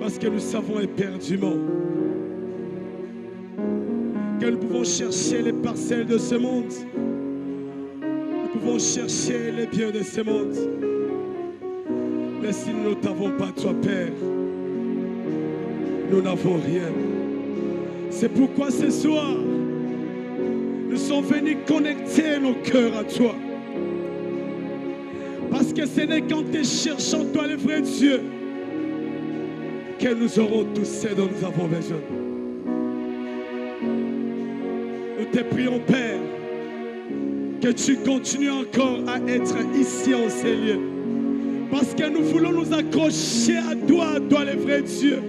Parce que nous savons éperdument que nous pouvons chercher les parcelles de ce monde. Nous pouvons chercher les biens de ce monde. Mais si nous ne t'avons pas, toi, Père, nous n'avons rien. C'est pourquoi ce soir, nous sommes venus connecter nos cœurs à toi. Parce que ce n'est qu'en te cherchant, toi, le vrai Dieu, que nous aurons tout ce dont nous avons besoin. Nous te prions, Père, que tu continues encore à être ici en ces lieux. Parce que nous voulons nous accrocher à toi, le vrai Dieu.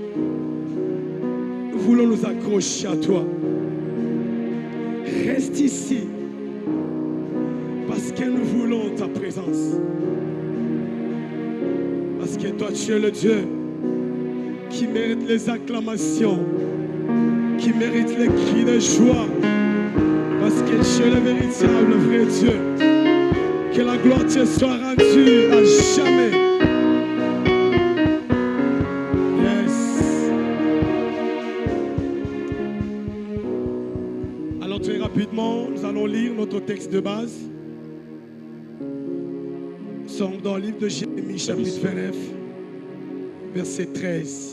Nous voulons nous accrocher à toi. Reste ici. Parce que nous voulons ta présence. Parce que toi, tu es le Dieu qui mérite les acclamations, qui mérite les cris de joie. Parce que tu es le véritable vrai Dieu. Que la gloire te soit rendue à jamais. Yes. Alors très rapidement, nous allons lire notre texte de base. Nous sommes dans le livre de Jérémie, chapitre 29, verset 13.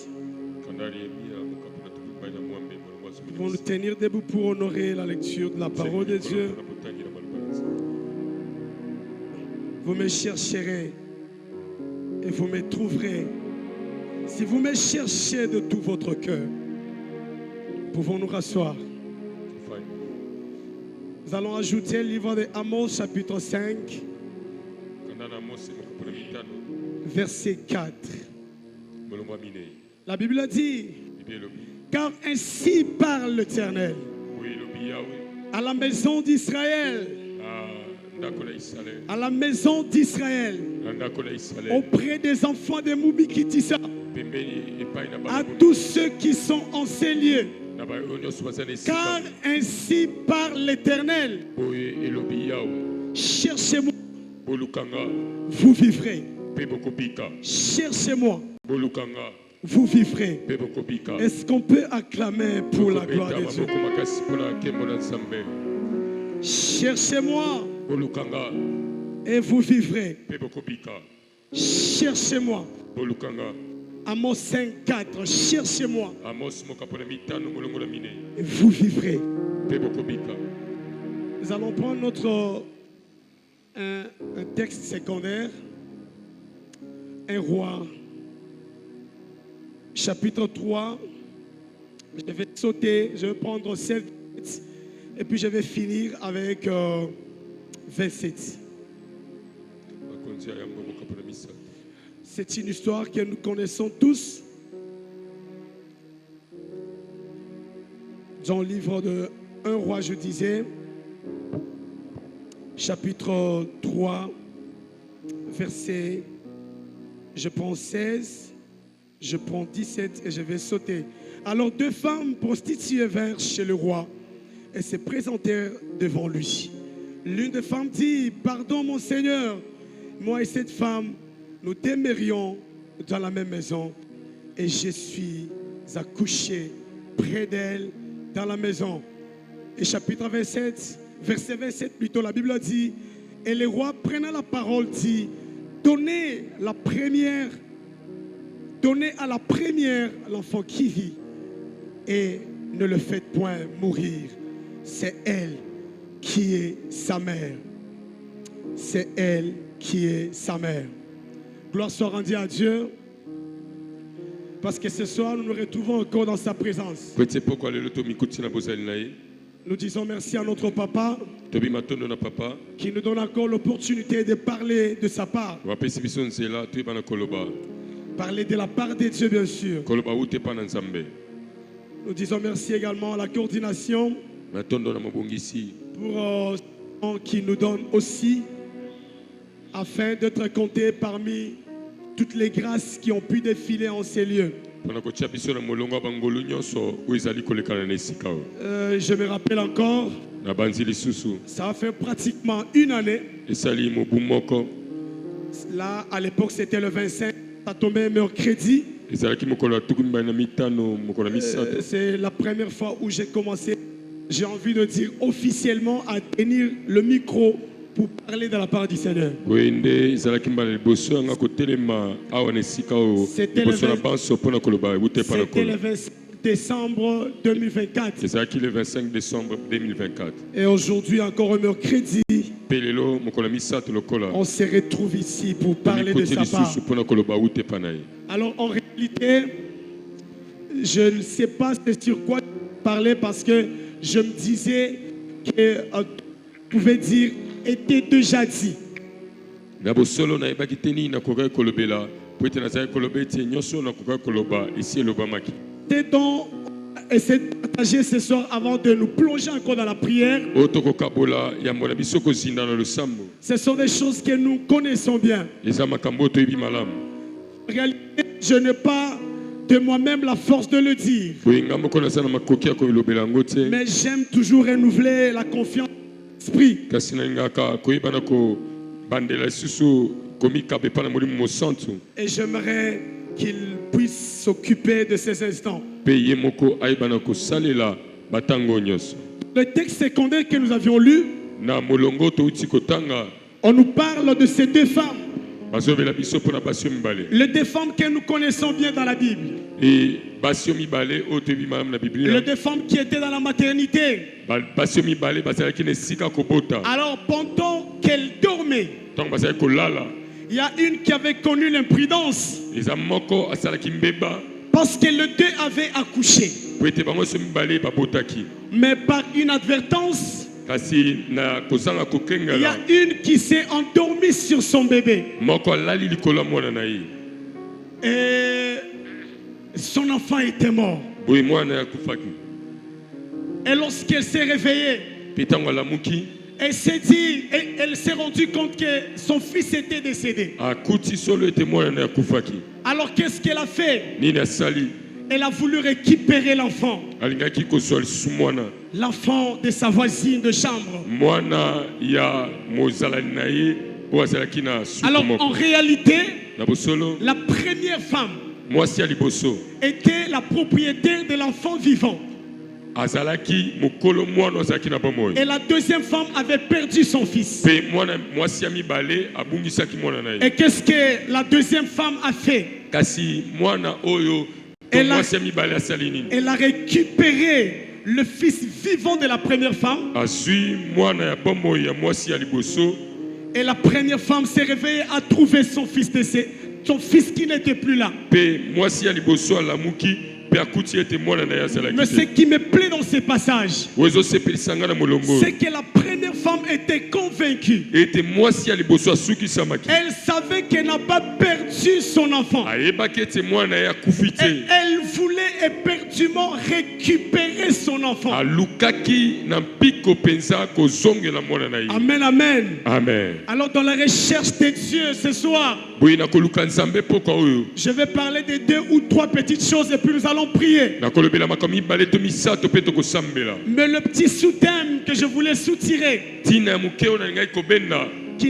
Nous pouvons nous tenir debout pour honorer la lecture de la parole de Dieu. Vous me chercherez et vous me trouverez. Si vous me cherchez de tout votre cœur, pouvons nous rasseoir. Nous allons ajouter le livre de Amos, chapitre 5, verset 4. La Bible dit, car ainsi parle l'Éternel à la maison d'Israël, à la maison d'Israël, auprès des enfants de Moubikitissa, à tous ceux qui sont en ces lieux. Car ainsi parle l'Éternel, cherchez-moi, vous vivrez. Cherchez-moi, vous vivrez. Est-ce qu'on peut acclamer pour la gloire de Dieu? Cherchez-moi et vous vivrez. Cherchez-moi. Amos 5:4. Cherchez-moi et vous vivrez. Nous allons prendre un texte secondaire. Un roi, chapitre 3. Je vais sauter, je vais prendre 7 et puis je vais finir avec 27. C'est une histoire que nous connaissons tous. Dans le livre de 1 roi, je disais, chapitre 3, verset, je prends 16, je prends 17 et je vais sauter. Alors 2 femmes prostituées vinrent chez le roi et se présentèrent devant lui. L'une des femmes dit, pardon mon Seigneur, moi et cette femme, nous demeurions dans la même maison et je suis accouché près d'elle dans la maison. Et chapitre 27, verset 27 plutôt, la Bible dit, et le roi prenant la parole dit, donnez à la première l'enfant qui vit et ne le faites point mourir. C'est elle qui est sa mère. C'est elle qui est sa mère. Gloire soit rendue à Dieu. Parce que ce soir, nous nous retrouvons encore dans sa présence. Nous disons merci à notre papa qui nous donne encore l'opportunité de parler de sa part. Parler de la part de Dieu, bien sûr. Nous disons merci également à la coordination pour qui nous donne aussi afin d'être compté parmi toutes les grâces qui ont pu défiler en ces lieux. Je me rappelle encore, ça a fait pratiquement une année. Là, à l'époque, c'était le 25, ça tombait mercredi. C'est la première fois où j'ai commencé, j'ai envie de dire officiellement, à tenir le micro pour parler de la part du Seigneur. C'était le 25 décembre 2024. le 25 décembre 2024. Et aujourd'hui, encore un mercredi, on se retrouve ici pour parler de sa part. Alors en réalité, je ne sais pas sur quoi parler parce que je me disais que pouvait dire était déjà dit. C'est donc essayer de partager ce soir avant de nous plonger encore dans la prière. Ce sont des choses que nous connaissons bien. En réalité, je n'ai pas de moi-même la force de le dire. Mais j'aime toujours renouveler la confiance dans l'esprit. Et j'aimerais qu'il puisse s'occuper de ces instants. Le texte secondaire que nous avions lu, on nous parle de ces deux femmes. Les deux femmes que nous connaissons bien dans la Bible. Les deux femmes qui étaient dans la maternité. Alors pendant qu'elles dormaient, il y a une qui avait connu l'imprudence parce que les deux avaient accouché. Mais par une advertence, il y a une qui s'est endormie sur son bébé. Et son enfant était mort. Et lorsqu'elle s'est réveillée, elle s'est dit, elle s'est rendue compte que son fils était décédé. Alors qu'est-ce qu'elle a fait? Elle a voulu récupérer l'enfant. L'enfant de sa voisine de chambre. Alors en réalité, la première femme était la propriétaire de l'enfant vivant. Et la deuxième femme avait perdu son fils. Et qu'est-ce que la deuxième femme a fait? Elle a récupéré le fils vivant de la première femme. Et la première femme s'est réveillée à trouver son fils décédé, son fils qui n'était plus là. Mais ce qui me plaît dans ces passages, c'est que la première femme était convaincue. Elle savait qu'elle n'a pas perdu son enfant. Et elle voulait éperdument récupérer son enfant. Amen, amen. Amen. Alors dans la recherche de Dieu ce soir, je vais parler de 2 ou 3 petites choses et puis nous allons prier. Mais le petit sous-thème que je voulais soutirer, qui ne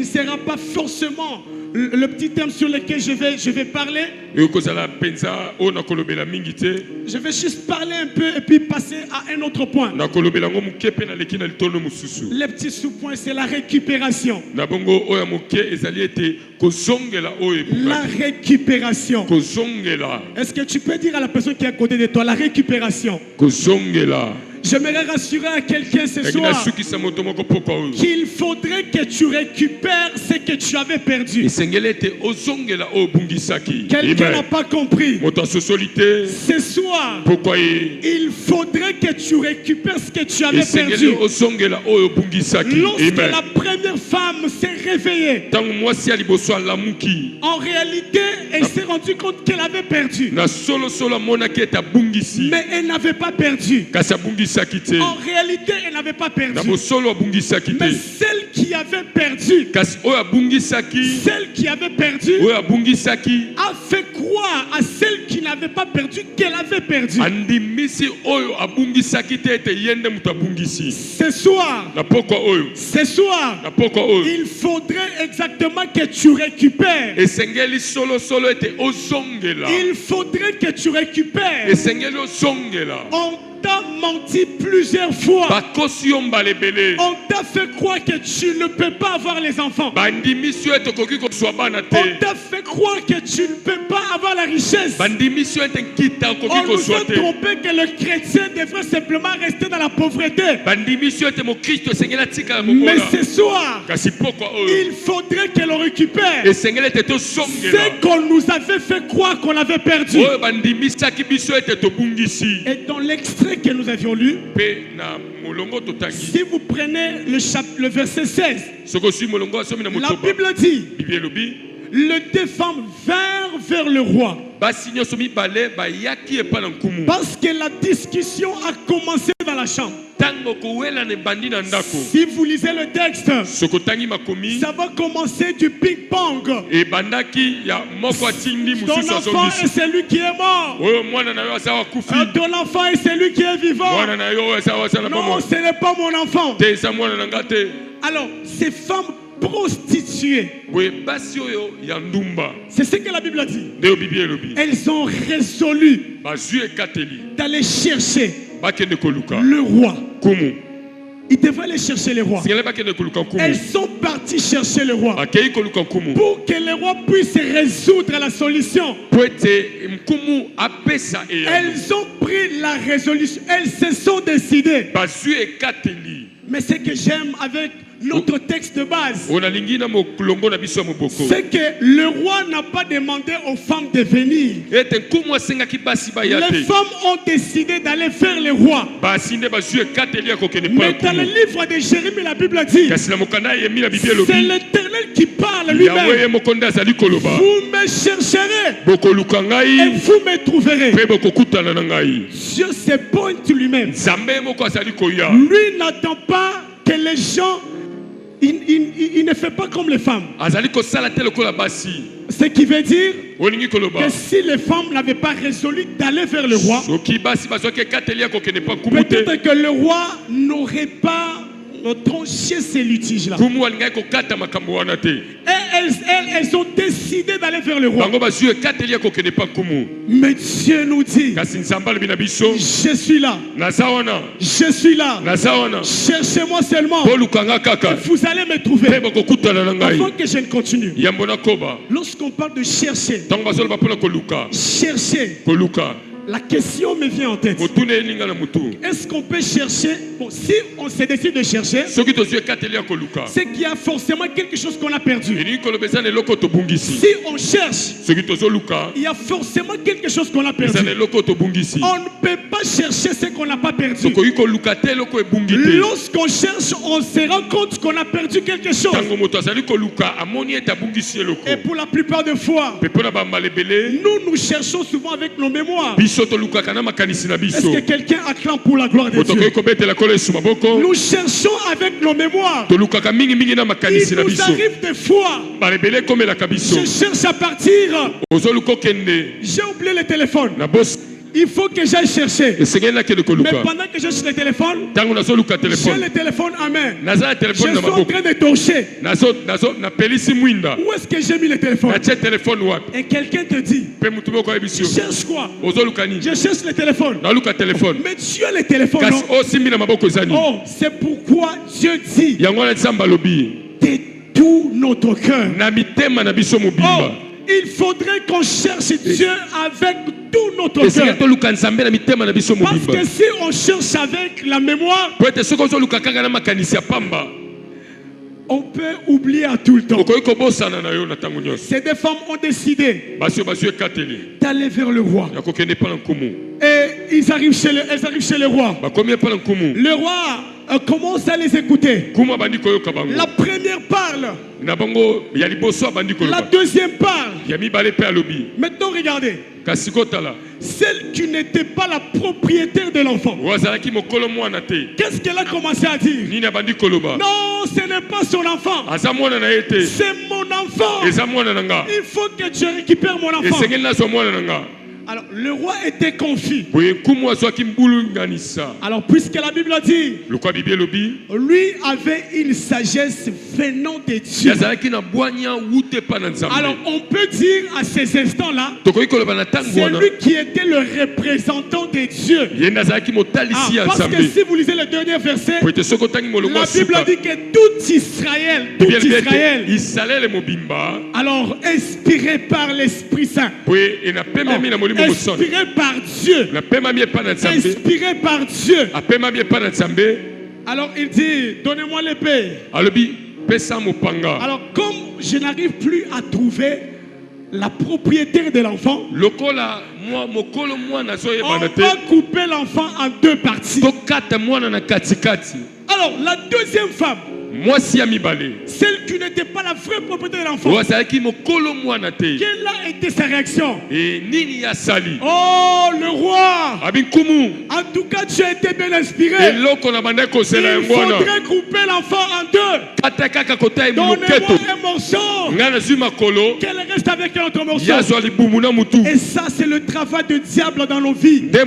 sera pas forcément le petit thème sur lequel je vais parler. Je vais juste parler un peu et puis passer à un autre point. Le petit sous-point, c'est la récupération. La récupération. Est-ce que tu peux dire à la personne qui est à côté de toi, la récupération? J'aimerais rassurer à quelqu'un ce soir qu'il faudrait que tu récupères ce que tu avais perdu. Quelqu'un n'a pas compris. Ce soir, il faudrait que tu récupères ce que tu avais perdu. Lorsque la première femme s'est réveillée, en réalité, elle s'est rendue compte qu'elle avait perdu. Mais elle n'avait pas perdu. En réalité, réalité, elle n'avait pas perdu. na bosolo abungisaki Mais te celle qui avait perdu, kasi oyo abungisaki celle qui avait perdu, oyo abungisaki a fait croire à celle qui n'avait pas perdu qu'elle avait perdu. andimisi oyo abungisaki te ete ye nde moto abungisi. Ce soir, Na pokwa oyo ce soir, na pokwa oyo il faudrait exactement que tu récupères. esengeli solosolo ete ozongela, Il faudrait que tu récupères. esengeli ozongela. On t'a menti plusieurs fois. bakosi yo mbala ebele On t'a fait croire que tu ne peux pas avoir les enfants. bandimisi yo ete okoki kozwa bana On te, t'a fait croire que tu ne peux pas avoir la richesse. bandimisi yo ete nkita okoki On nous kozwa a te, trompé que le chrétien devrait simplement rester dans la pauvreté. bandimisi yo ete mokristo esengeli atikala Mais mokola. ce soir, Kasi pokwa oyo il faudrait que l'on récupère esengeli ete tozongela ce qu'on nous avait fait croire qu'on avait perdu. oyo bandimisaki biso ete tobungisi. Et dans l'extrait que nous avions lu, Mpe na molongo totangi si vous prenez le verset 16, soki osui molongo asomi na la motoba Bible dit, bibi elobi les deux femmes vinrent vers le roi basi nyonso mibale bayaki epai na nkumu parce que la discussion a commencé dans la chambre. ntango kowelana ebandi na ndako. Si vous lisez le texte, soki otangi makomi ça va commencer du ping-pong. ebandaki ya moko atindi Ton mosusu enfant est azongisi celui qui est mort. oyo mwana na yo aza wakufi, Ton enfant est celui qui est vivant. mwana na yo oyo aza wasala Non, bomo ce n'est pas mon enfant. te eza mwana na nga te. Alors, ces femmes prostituées, Boye basi oyo ya ndumba c'est ce que la Bible dit. nde yo bibi elobi Elles ont résolu bazwi ekateli d'aller chercher bakende koluka le roi. kumu, Ils devraient aller chercher le roi. singele bakende koluka nkumu, Elles sont parties chercher le roi bakei koluka nkumu pour que le roi puisse résoudre la solution. po ete nkumu apesa eyano. Elles ont pris la résolution. Elles se sont décidées. bazwi ekateli Mais ce que j'aime avec notre texte de base, oyo nalingi na molongo na biso ya moboko c'est que le roi n'a pas demandé aux femmes de venir. ete nkumu asengaki basi baya Les te, femmes ont décidé d'aller vers le roi. basi nde bazwi ekateli ya kokende Mais mpa dans le nkumu. livre de Jérémie, la Bible dit, kasi na mokanda yemi na bibi c'est elobi l'Éternel qui parle yawe lui-même. ye moko nde azali koloba Vous me chercherez bokoluka et ngai vous me trouverez. mpe bokokutana na ngai. Dieu se pointe lui-même. nzambe ye moko azali koya, Lui n'attend pas que les gens... Il ne fait pas comme les femmes. azali kosala te lokola basi. Ce qui veut dire olingi koloba que si les femmes n'avaient pas résolu d'aller vers le roi, soki basi bazwaki ekateli ya kokende mpa nkumu te, peut-être que le roi n'aurait pas tranché ces litiges-là. nkumu alingaki kokata makambo wana te. Et elles ont décidé d'aller vers le roi. bango bazwi ekateli ya kokende mpa nkumu, Mais Dieu nous dit, kasi nzambe alobi na biso je suis là, naza wana je suis là. naza wana Cherchez-moi seulement. bolukanga kaka Vous allez me mpe trouver. bokokutana na ngai. Avant que je ne continue. yambo nakoba Lorsqu'on parle de chercher, ntango bazoloba mpona koluka chercher, koluka la question me vient en tête. motuna eninga na mutu. Est-ce qu'on peut chercher? Bon, si on se décide de chercher, soki tozwi ekateli ya koluka c'est qu'il y a forcément quelque chose qu'on a perdu. elingi koloba eza na eloko tobungisi. Si on cherche, soki tozoluka il y a forcément quelque chose qu'on a eza na perdu. eloko tobungisi. On ne peut pas chercher ce qu'on n'a pas perdu. sokoki koluka te eloko ebungi te. Lorsqu'on cherche, on se rend compte qu'on a perdu quelque chose. ntango moto azali koluka amoni ete abungisi eloko. Et pour la plupart des fois, mpe mpo na bambala ebele nous cherchons souvent avec nos mémoires. biso tolukaka na makanisi na Est-ce biso. que quelqu'un acclame pour la gloire de moto Dieu? akoki kobetela kolo esu maboko. Nous cherchons avec nos mémoires. tolukaka mingimingi na Il makanisi na nous biso. arrive des fois, bala ebele ekomelaka biso. je cherche à partir, ozoluka okende j'ai oublié le téléphone. na bosi Il faut que j'aille chercher. esengeli nakende Mais koluka. pendant que je cherche le téléphone, ntango nazoluka j'ai telefone le téléphone en main. naza na Je telefone suis na en maboko train de torcher. napelisi mwinda Où est-ce que j'ai mis le téléphone? natie telefone wapi Et quelqu'un te dit, mpe motu moko ayebi je yo cherche quoi? ozoluka nini. Je cherche le téléphone. naluka telefone Mais tu as le téléphone, kasi non? osimbi na maboko eza nini. Oh, c'est pourquoi Dieu dit yango wana nzambe alobi de tout notre cœur. na mitema na biso Oh, mobimba. il faudrait qu'on cherche Dieu avec tout notre esengeli cœur. toluka nzambe na mitema na biso Parce mobimba. que si on cherche avec la mémoire, po ete soki ozoluka kaka na makanisi ya pamba on peut oublier à tout le temps. okoki kobosana na yo na ntango nyonso. Ces deux femmes ont décidé basi oyo bazwi ekateli d'aller vers le roi. ya kokende mpa na nkumu. Et elles arrivent chez le roi. Le roi commence à les écouter. La première parle. La deuxième parle. Maintenant, regardez. Celle qui n'était pas la propriétaire de l'enfant. Qu'est-ce qu'elle a commencé à dire? Non, ce n'est pas son enfant. C'est mon enfant. Il faut que tu récupères mon enfant. Alors, le roi était confus. Alors, puisque la Bible dit, lui avait une sagesse venant de Dieu. Alors, on peut dire à ces instants-là, c'est lui qui était le représentant de Dieu. Parce que si vous lisez le dernier verset, la Bible dit que tout Israël, alors inspiré par l'Esprit Saint, inspiré par Dieu. Inspiré par Dieu. Alors il dit, donnez-moi l'épée. Alors comme je n'arrive plus à trouver la propriétaire de l'enfant, on va couper l'enfant en deux parties. Alors la deuxième femme, celle qui n'était pas la vraie propriétaire de l'enfant, quelle a été sa réaction? Oh, le roi! En tout cas, tu as été bien inspiré. Il faudrait couper l'enfant en deux. Donnez-moi un morceau. Qu'elle reste avec un autre morceau. Et ça, c'est le travail du diable dans nos vies. Le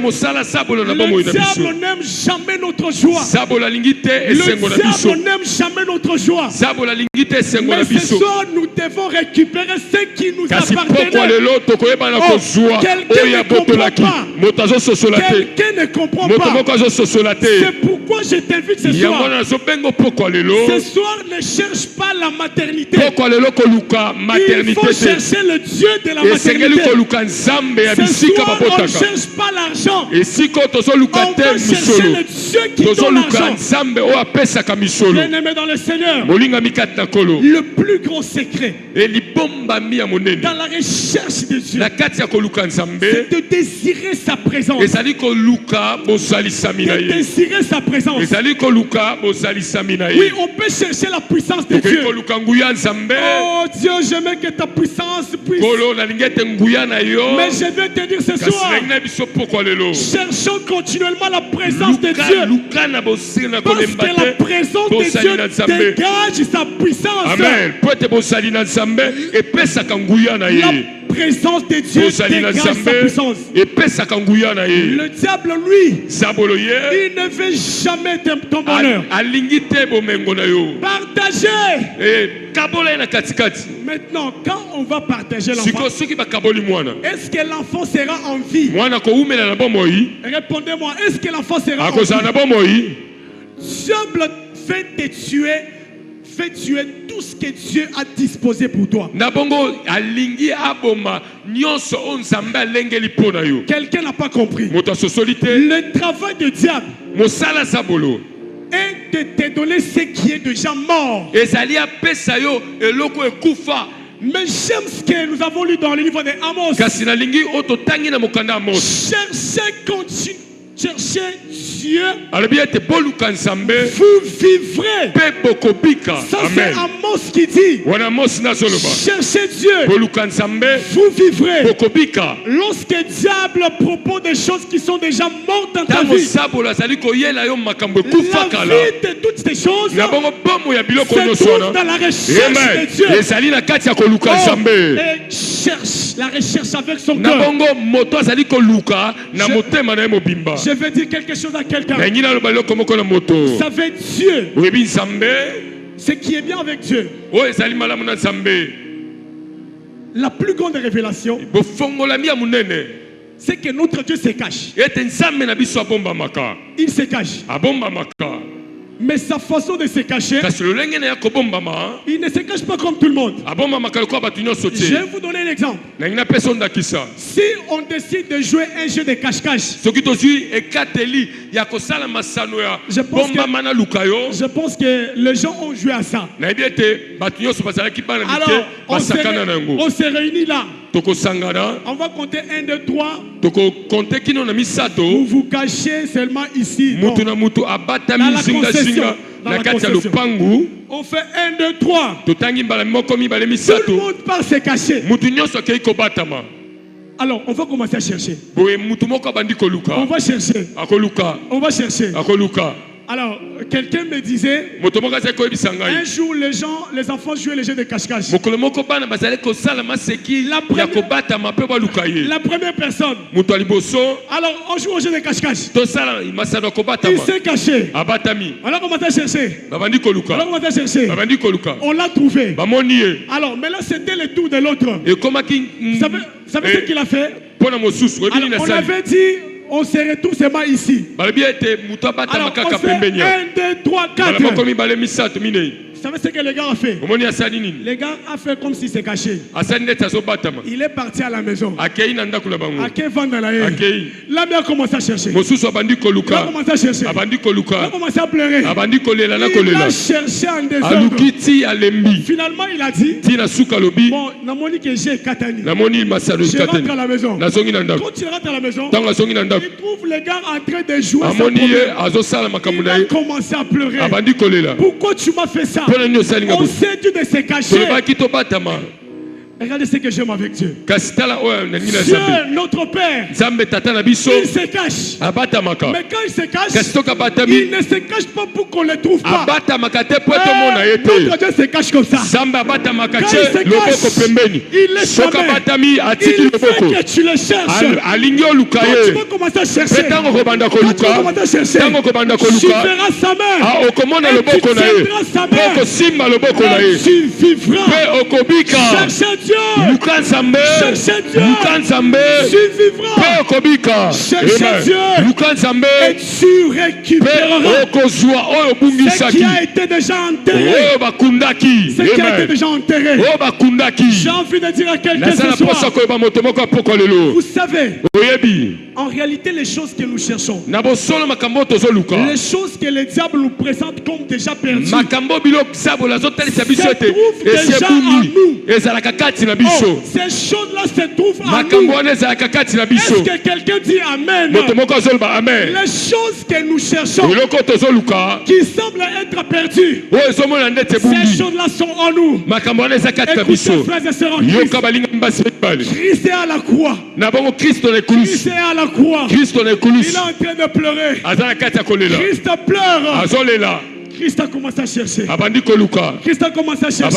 diable n'aime jamais notre joie. Le diable n'aime jamais notre joie. Mais ce soir, nous devons récupérer ce qui nous appartenait. Quelqu'un ne comprend pas. Quelqu'un ne comprend pas. C'est pourquoi je t'invite ce soir. Ce soir, ne cherche pas la maternité. Il faut chercher le Dieu de la maternité. Ce soir, on ne cherche pas l'argent. On va chercher le Dieu qui donne l'argent. Bien-aimé dans le Seigneur, le plus grand secret dans la recherche de Dieu, c'est de désirer sa présence. De désirer sa présence. Oui, on peut chercher la puissance de Dieu. Oh Dieu, j'aimerais que ta puissance puisse. Mais je vais te dire ce soir, cherchons continuellement la présence de Dieu. Parce que la présence de Dieu dégage sa puissance. Amen. La présence de Dieu dégage sa puissance. Le diable, lui, il ne veut jamais ton bonheur. Partagez. Maintenant, quand on va partager l'enfant, est-ce que l'enfant sera en vie? Répondez-moi, est-ce que l'enfant sera en vie? Diable fait tuer tout ce que Dieu a disposé pour toi. Quelqu'un n'a pas compris. Le travail du diable est de te donner ce qui est déjà mort. Mais j'aime ce que nous avons lu dans le livre de Amos. Cherchez Dieu, vous vivrez. Ça c'est Amos qui dit, cherchez Dieu, vous vivrez. Lorsque le diable propose des choses qui sont déjà mortes dans ta vie, la vie de toutes ces choses se trouve dans la recherche de Dieu. Et cherche la recherche avec son cœur. Je vais dire quelque chose à quelqu'un. Vous savez, Dieu, ce qui est bien avec Dieu, la plus grande révélation, c'est que notre Dieu se cache. Il se cache. Mais sa façon de se cacher, il ne se cache pas comme tout le monde. Je vais vous donner un exemple. Si on décide de jouer un jeu de cache-cache, je pense que les gens ont joué à ça. Alors, on se réunit là. On va compter 1, 2, 3. Vous vous cachez seulement ici. Non. Dans la concession. On fait 1, 2, 3. Tout le monde part se cacher. Alors, on va commencer à chercher. On va chercher. On va chercher. Alors, quelqu'un me disait, un jour les enfants jouaient les jeux de cache-cache. La première personne. Alors, on joue au jeu de cache-cache. Il s'est caché. On a commencé à chercher. On l'a trouvé. Alors, mais là, c'était le tour de l'autre. Vous savez ce qu'il a fait? Alors, on avait dit, on se retrouve seulement ici. Alors, on fait 1, 2, 3, 4. Vous savez ce que le gars a fait? Le gars a fait comme s'il s'est caché. Il est parti à la maison. Aké vendre la haie. Là, il a commencé à chercher. Il a commencé à chercher. Il a commencé à pleurer. Il a cherché en désordre. Finalement, il a dit, bon, namoni que j'ai Katani. Je rentre à la maison. Quand il rentre à la maison, il trouve le gars en train de jouer son problème. Il a commencé à pleurer. Pourquoi tu m'as fait ça? On sait Dieu de se cacher. Regardez ce que j'aime avec Dieu. Dieu, notre Père, il se cache. Mais quand il se cache, il ne se cache pas pour qu'on ne le trouve pas. Notre Dieu se cache comme ça. Quand il se cache, il laisse sa main. Il fait que tu le cherches. Quand tu vas commencer à chercher, tu verras sa main. Et tu tiendras sa main. Et tu vivras. Cherchez Dieu. Cherchez Dieu. Tu vivras. Cherchez Dieu. Et tu récupéreras ce qui a été déjà enterré. Ce qui a été déjà enterré. J'ai envie de dire à quelqu'un ce soir. Vous savez, en réalité, les choses que nous cherchons, les choses que le diable nous présente comme déjà perdues, se trouvent déjà en nous. Oh, ces choses-là se trouvent en nous. Est-ce que quelqu'un dit Amen? Les choses que nous cherchons, qui semblent être perdues, ces choses-là sont en nous. Écoutez, frères et sœurs en Christ, Christ est à la croix. Christ est à la croix. Il est en train de pleurer. Christ pleure. Christ a commencé à chercher. Christ a commencé à chercher.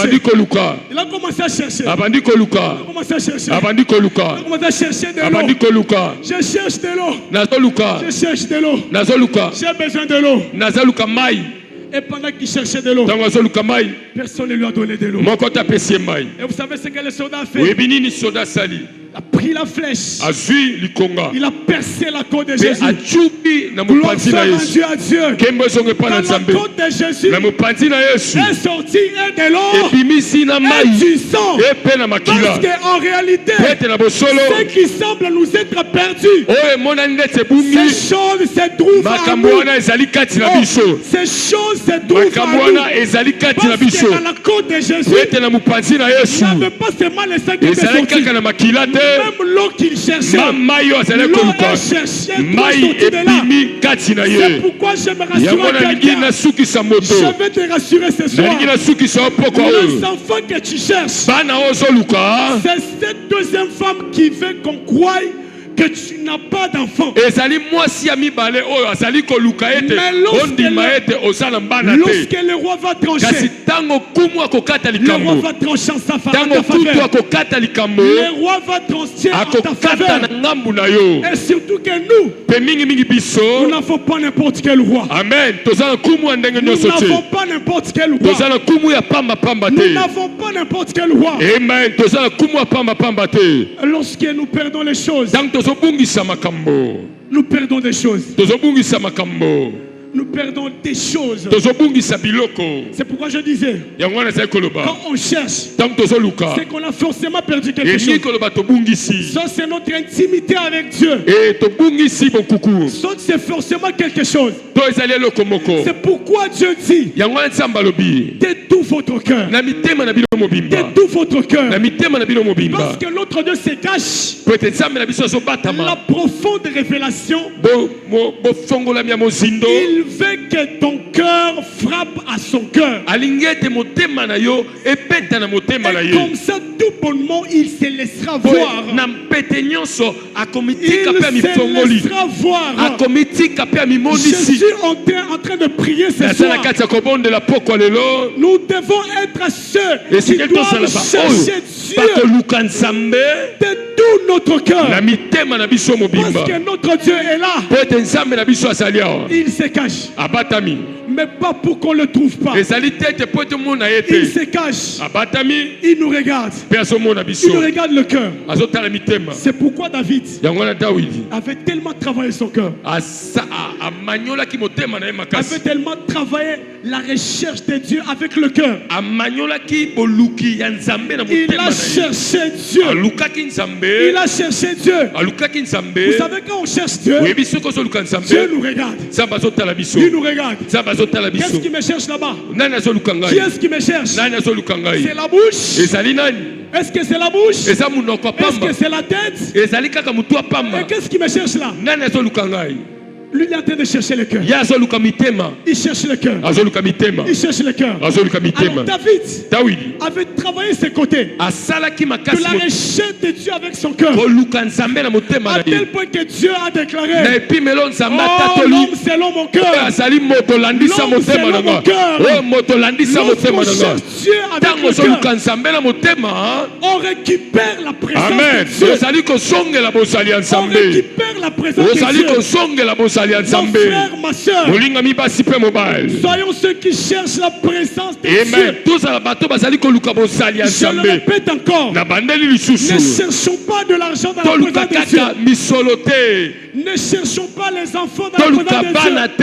Il a commencé à chercher. Il a commencé à chercher. Il a commencé à chercher de l'eau. Je cherche de l'eau. Je cherche de l'eau. J'ai besoin de l'eau. Et pendant qu'il cherchait de l'eau, personne ne lui a donné de l'eau. Et vous savez ce que le soldat a fait? Il a pris la flèche. Il a percé la côte de Jésus. Gloire soit rendue à Dieu. Dans la côte de Jésus est sorti de l'eau et du sang. Parce qu'en réalité, ce qui semble nous être perdu, ces choses se trouvent en nous. Ces choses se trouvent en nous. Parce que dans la côte de Jésus, il n'avait pas seulement le sang qui était sorti. Même l'eau qu'il cherchait, l'eau est cherchée, c'est pourquoi je me rassure à quelqu'un. Je vais te rassurer ce soir. Les enfants que tu cherches, c'est cette deuxième femme qui veut qu'on croie que tu n'as pas d'enfant. Mais lorsque le roi va trancher, le roi va trancher en sa faveur. Le roi va trancher en ta faveur. Et surtout que nous n'avons pas n'importe quel roi. Amen. Nous n'avons pas n'importe quel roi. Nous n'avons pas n'importe quel roi. Amen. Lorsque nous perdons les choses, nous perdons des choses. nous perdons des choses. tozobungisa biloko C'est pourquoi je disais, yango wana ezali koloba quand on cherche, ntango tozoluka c'est qu'on a forcément perdu quelque elingi chose. koloba tobungisi Ça, c'est notre intimité avec Dieu. e tobungisi bokuku Ça, c'est forcément quelque chose. to ezali eloko moko C'est pourquoi Dieu dit, yango wana nzambe alobi de tout votre cœur, na mitema na bino mobimba de tout votre na cœur. mitema na bino mobimba Parce que l'autre Dieu se cache po ete nzambe na biso la azobatama profonde révélation. bofongolami ya mozindo Il veut que ton cœur frappe à son cœur. alingi ete motema na yo ebeta na motema na Et ye comme ça, tout bonnement, il se laissera po voir. na mpete nyonso Il akomitika mpe ya mifongoli se laissera voir. akomitika mpe ya Je mimonisi suis en train de prier ce naza na soir. kati ya kobondela pokwa lelo Nous devons être ceux qui esika doivent tozala chercher Dieu bakoluka nzambe de tout notre cœur. na mitema na biso mobimba Parce que notre Dieu est là. po ete nzambe na biso azali awa Il se cache. abatami Mais pas pour qu'on ne le trouve pas. ezali te ete po ete omona ye Il te se cache. abatami Il nous regarde. mpe azomona biso Il nous regarde le cœur. azotala mitema C'est pourquoi David yango wana dawidi avait tellement travaillé son cœur. amanyolaki motema na ye Avait makasi tellement travaillé la recherche de Dieu avec le cœur. amanyolaki boluki ya nzambe na Il motema a na ye cherché Dieu. alukaki nzambe Il a cherché Dieu. alukaki Vous nzambe savez, quand on cherche Dieu, oyebi soki ozoluka Dieu nzambe nous regarde. nzambe azotala biso Il nous regarde. nzambe azotala Qu'est-ce biso qui me cherche là-bas? nani azoluka Qui ngai est-ce qui me cherche? nani azoluka C'est ngai la bouche? ezali nani Est-ce que c'est la bouche? eza monoko ya Est-ce pamba que c'est la tête? ezali kaka motu ya Et pamba qu'est-ce qui me cherche là? nani azoluka ngai Lui, il est en train de chercher le cœur. ye azoluka mitema Il cherche le cœur. azoluka mitema Il cherche le cœur. azoluka Alors mitema David dawidi avait travaillé ses côtés. asalaki De makasi la recherche de Dieu avec son cœur. koluka nzambe na motema À na tel ye point que Dieu a na déclaré, epimelo nzambe oh, atatoli l'homme selon mon oyo cœur. azali moto olandisa L'homme motema selon na mon nga cœur. oyo moto olandisa motema Lorsqu'on na nga cherche Dieu avec ntango le ozoluka cœur, nzambe na motema on récupère la présence amen de Dieu. ozali kosongela bozali ya On nzambe récupère la présence de ozali Dieu. kosongela bozali ya Mon nzambe frère, ma soeur, molingami basi mpe mobali soyons ceux qui cherchent la présence de amen Dieu. tozala bato bazali koluka bozali ya Je le nzambe répète encore, na bandeli ne lisusu cherchons pas de l'argent dans la toluka présence de Dieu. kaka misolo te Ne cherchons pas les enfants dans la toluka présence de bana Dieu.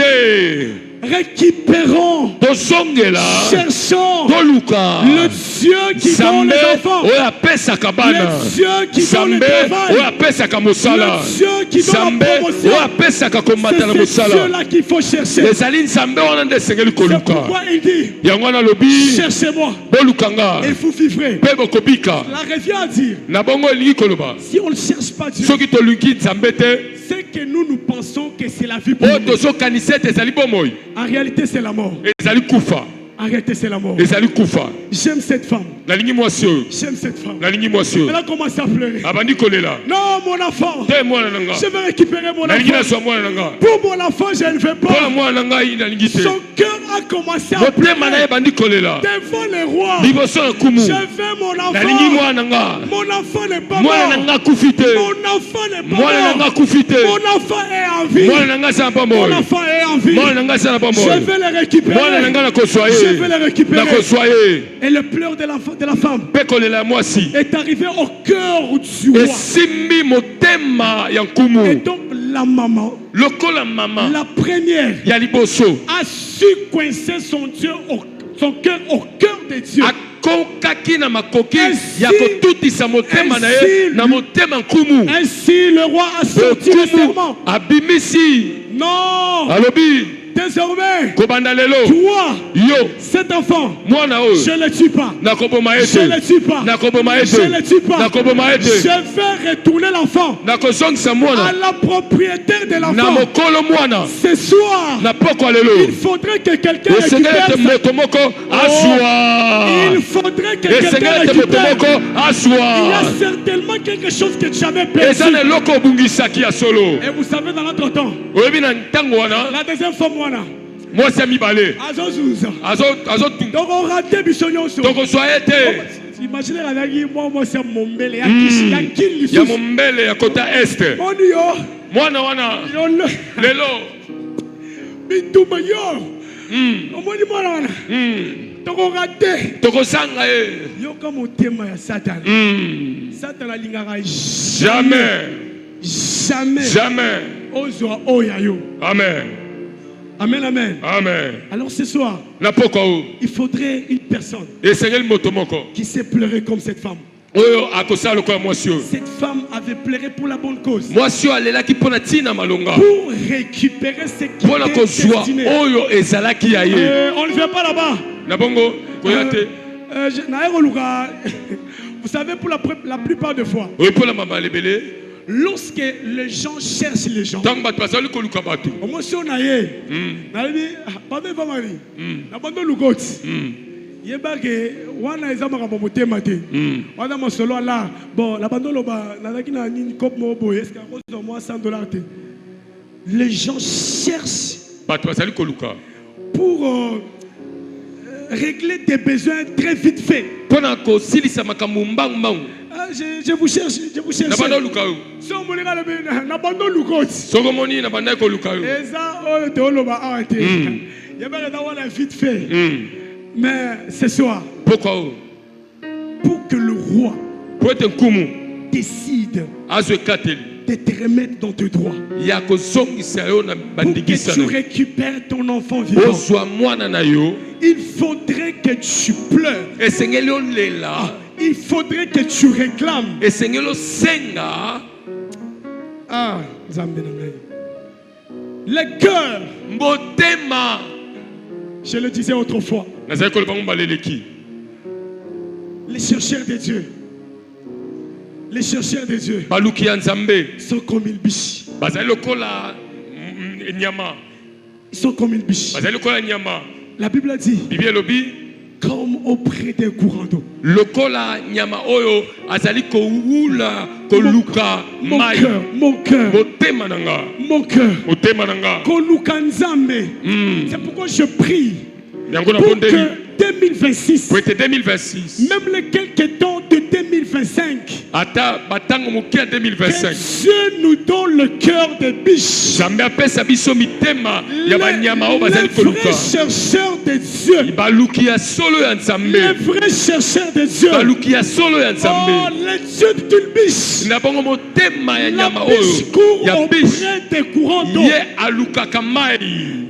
te Récupérons, tozongela cherchons toluka le Dieu qui donne nzambe les enfants, oyo apesaka bana le Dieu qui donne le nzambe oyo travail, apesaka mosala le Dieu qui donne nzambe la promotion. oyo apesaka komata na C'est ce mosala Dieu-là qu'il faut chercher. ezali nzambe wana nde esengeli C'est koluka pourquoi il dit, yango wana alobi cherchez-moi bolukanga et vous vivrez. mpe bokobika La revient à dire, na bongo elingi koloba si on ne cherche pas Dieu, soki tolingi nzambe te c'est que nous pensons que c'est la vie pour oyo nous. tozokanisa ete ezali bomoi En réalité, c'est la mort. ezali kufa En réalité, c'est la mort. ezali kufa J'aime cette femme. nalingi mwasi oyo J'aime cette femme. nalingi mwasi oyo Elle a commencé à pleurer. abandi kolela Non, mon enfant. te mwana na nga Je vais récupérer mon nalingi enfant. nazwa mwana na nga Pour mon enfant, je ne vais mpona pas. mwana na ngai nalingi te Son cœur a commencé à motema na ye pleurer ebandi kolela devant les rois. liboso na kumu Je veux mon nalingi enfant. mwana na nga Mon enfant n'est pas mwana na mort. nga akufi te Mon enfant n'est pas mwana na nga mort. akufi te Mon enfant est en vie. mwana na nga aza na Mon bomoi enfant est en vie. mwana na nga aza na Je bomoi vais le mwana na récupérer. nga nakozwa Je ye vais le récupérer. nakozwa ye Et le pleur de la femme mpe kolela ya mwasi est arrivé au cœur du roi. esimbi motema ya Et nkumu donc la maman, lokola mama la première, ya liboso a su coincer son cœur au cœur de Dieu. akokaki na makoki Ainsi- ya kotutisa motema na ye ainsi- na motema nkumu Ainsi le roi a sorti le okumu serment. abimisi Non, alobi désormais, kobanda lelo toi, yo cet enfant, mwana oyo je ne le tue pas. nakoboma Je ete ne le tue pas. nakoboma Je ete ne le tue pas. nakoboma Je ete vais retourner l'enfant nakozongisa à mwana la propriétaire de na l'enfant. mokolo mwana Ce soir, na poko ya lelo il faudrait que quelqu'un esengeli récupère ete ça. moto moko azwa Il faudrait que quelqu'un esengeli ete moto récupère. moko Il y a azwa certainement quelque chose que tu avais perdu. eza na eloko obungisaki ya solo Et vous savez, dans notre temps, oyebi na ntango wana la deuxième femme, voilà, mwasi ya mibale Azozuza. azotunga Donc on ratait Bissonyoso. tokozwa ye te Imaginez la dernière, moi, c'est mon bel. Il y a qui ya mombele ya kota este On y a. mwana wana On l'a. lelo Bitouma yo. On m'a dit, moi, là. Donc on ratait. tokozanga ye Yo, comme au thème, il y a Satan. Satan a l'ingara jamais jamais. jamais Ozwa oya yo. amen Amen, amen. Amen. Alors ce soir, Na poko il faudrait une personne et sengeli motomoko qui sait pleurer comme cette femme. oyo akosala lokola mwasi oyo. Cette femme avait pleuré pour la bonne cause. Mwasi oyo alelaki mpona ntina malonga Pour récupérer ce qui mpona était kozwa destiné. oyo ezalaki ya ye. On ne vient pas là-bas. Na bongo koya te Vous savez, pour la plupart des fois, oyo mpola mama lebele lorsque les gens cherchent les gens, ntango bato bazali koluka bato. au moins si on a eu, yebake wana ezamaka bomotema te wana mosolo ala bon la bando loba nazaki na nini cop mo boye est-ce que akozwa moi $100 te. Les gens cherchent Bato bazali koluka pour régler des besoins très vite fait. mpona kosilisa makambo mbangu. Je vous cherche, je vous cherche. Na banda luka oyo So molinga na bando lukoti soko moni na banda koluka oyo. eza oyo te oloba awa te yebaka na wana vite fait. Mais ce soir, Poko oyo pour que le roi po ete nkumu décide azwe ekateli de te remettre dans tes droits, ya kozongisa yo na pour que bandingisa tu na yo. récupères ton enfant vivant, Ozwa mwana na yo il faudrait que tu pleures. esengeli olela Il faudrait que tu réclames. esengeli osenga Ah, Nzambe na ngai. Le cœur, motema. je le disais autrefois, Nazali koloba ngo baleleki les chercheurs de Dieu, les chercheurs de Dieu baluki ya nzambe sont comme une biche. bazali lokola nyama, Ils sont comme une biche. bazali lokola nyama. La Bible a dit, Bibi elobi comme auprès d'un courant d'eau. lokola nyama oyo azali kowula koluka Mon mai. cœur, mon cœur, Motema nanga, mon cœur. motema nanga. Koluka Nzambe. C'est pourquoi je prie Yango na pour bondeli que 2026, pour être 2026 même les quelques temps de 2025, ata batango moke ya que 2025 Dieu nous donne le cœur des biches. Nzambe apesa biso mitema ya banyama oyo Les bazali koluka. vrais chercheurs de Dieu, Baluki ya solo ya Nzambe, les vrais chercheurs de Dieu. baluki ya solo ya Oh, Nzambe. les dieux d'une biche. Na bongo motema ya La nyama biche oyo court ya biche auprès des courants d'eau. ye alukaka mai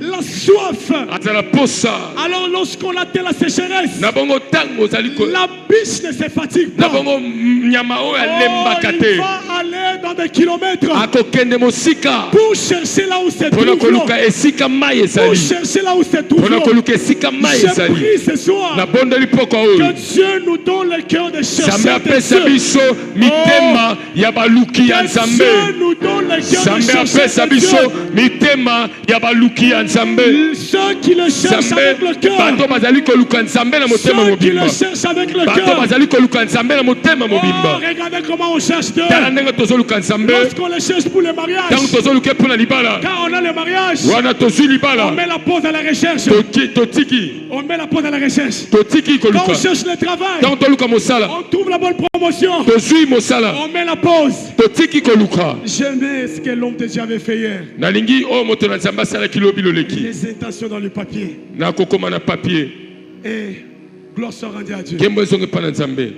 La soif. azala posa. Alors lorsqu'on atteint la sécheresse, Na bongo tango ozali ko la biche ne se fatigue na pas. bongo nyama oyo alembaka il te va aller dans des kilomètres akokende mosika pour chercher là où se mpona trouve l'eau. koluka esika mai Pour ezali, chercher là où se trouve mpona l'eau. koluka esika mai Je ezali. prie ce soir Nabondeli poko que oyo Dieu nous donne le cœur de Nzambe chercheurs de apesa Dieu. biso mitema ya baluki ya Que Dieu Nzambe. nous donne le cœur de Nzambe chercheurs apesa de biso Dieu. mitema ya baluki ya Nzambe. Ceux qui le cherchent avec le Nzambe cœur. bato bazali koluka Nzambe na motema Ceux qui le mobimba. cherchent avec le Bato cœur. bazali koluka Nzambe na motema Oh, mobimba. regardez comment on cherche Dieu. Tala ndenge tozoluka Nzambe Lorsqu'on le cherche pour le mariage, ntango tozoluka mpona libala quand on a le mariage, wana tozwi on libala met la pause à la recherche. totiki On met la pause à la recherche. totiki Quand on koluka cherche le travail, ntango toluka mosala on trouve la bonne promotion. tozwi mosala On met la pause. totiki koluka. J'aimais ce que l'homme de Dieu avait fait hier. nalingi oyo moto na Nzambe asalaki lobi loleki Les intentions dans le papier. nakokoma na papier Et gloire soit rendue à Dieu. nkembo ezongi mpa na Nzambe.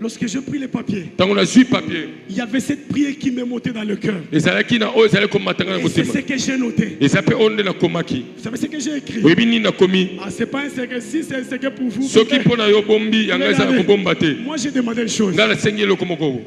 Lorsque je pris les papiers, ntango nazwi papier il y avait cette prière qui me montait dans le cœur. ezalaki na oyo ezali komatanga na Et c'est ce motema que j'ai noté. eza mpe oyo nde nakomaki. Vous savez ce que j'ai écrit? oyebi nini nakomi Ah, c'est pas un secret. Si c'est un secret pour vous, soki mpo na yo bombi yanga ezala kobomba te. moi j'ai demandé une chose. ngai nasengi eloko moko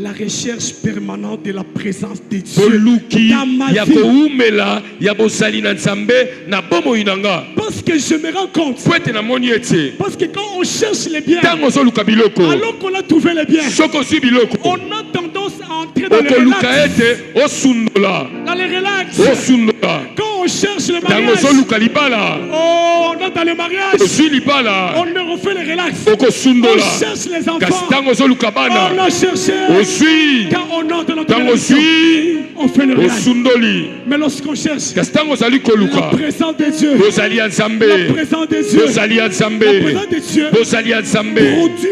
La recherche permanente de la présence de Dieu boluki dans ma ya vie. koumela ya bosali na Nzambe na bomoi na nga Parce que je me rends compte. po ete namoni ete Parce que quand on cherche les biens, ntango ozoluka biloko alors qu'on a trouvé les biens, soki ozwi biloko on a tendance à entrer dans le okoluka relax. ete osundola Dans le relax. osundola Quand on cherche le ntango mariage, ozoluka libala oh, on entre dans le mariage, ozwi libala on ne refait le relax. okosundola On cherche les kasi enfants. ntango ozoluka On bana a cherché. ozwi Quand on entre dans notre ntango relation, ozwi on fait le relax. osundoli Mais lorsqu'on cherche kasi ntango ozali la koluka présence de Dieu, bozali ya Nzambe la présence de Dieu, bozali ya la Nzambe présence de Dieu bozali ya Nzambe produit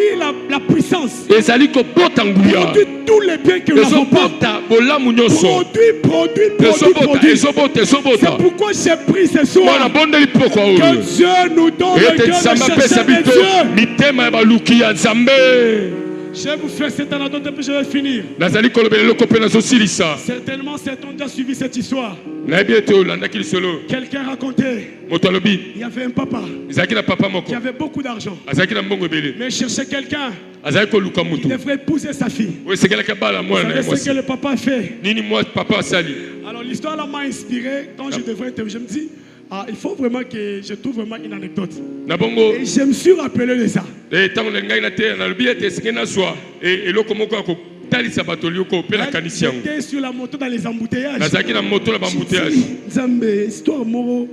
la puissance, ezali kobota nguya produit tous les biens que nous avons pas. ezobota bolamu nyonso Produit. ezobota ezobota C'est ezobota pourquoi j'ai pris ce mwana soir bondeli pokwa oyo que Dieu nous donne le ete cœur Nzambe de apesa chercher de bito Dieu. mitema ya baluki ya Nzambe. Je vais vous faire cette anecdote et puis je vais finir. nazali kolobela eloko mpe nazosilisa Certainement, certains ont déjà suivi cette histoire. nayebi ete olandaki lisolo Quelqu'un racontait, moto alobi il y avait un papa ezalaki na papa moko qui avait beaucoup d'argent, azalaki na mbongo ebele mais cherchait quelqu'un azalaki koluka qui motu devrait épouser sa fille. oyo esekelaki abala Vous mwana na ye savez ce que mwasi le papa fait? nini papa asali Alors l'histoire là m'a inspiré quand je devrais interviewer. Je me dis, il faut vraiment que je trouve vraiment une anecdote. na bongo Et je me suis rappelé de ça. ntango na ngai na te nalobi ete esenge nazwa eloko moko ya kotalisa bato lioko mpe nakanisi yango J'étais sur la moto dans les embouteillages. nazalaki na moto na bambuteyage Nzambe, histoire moro.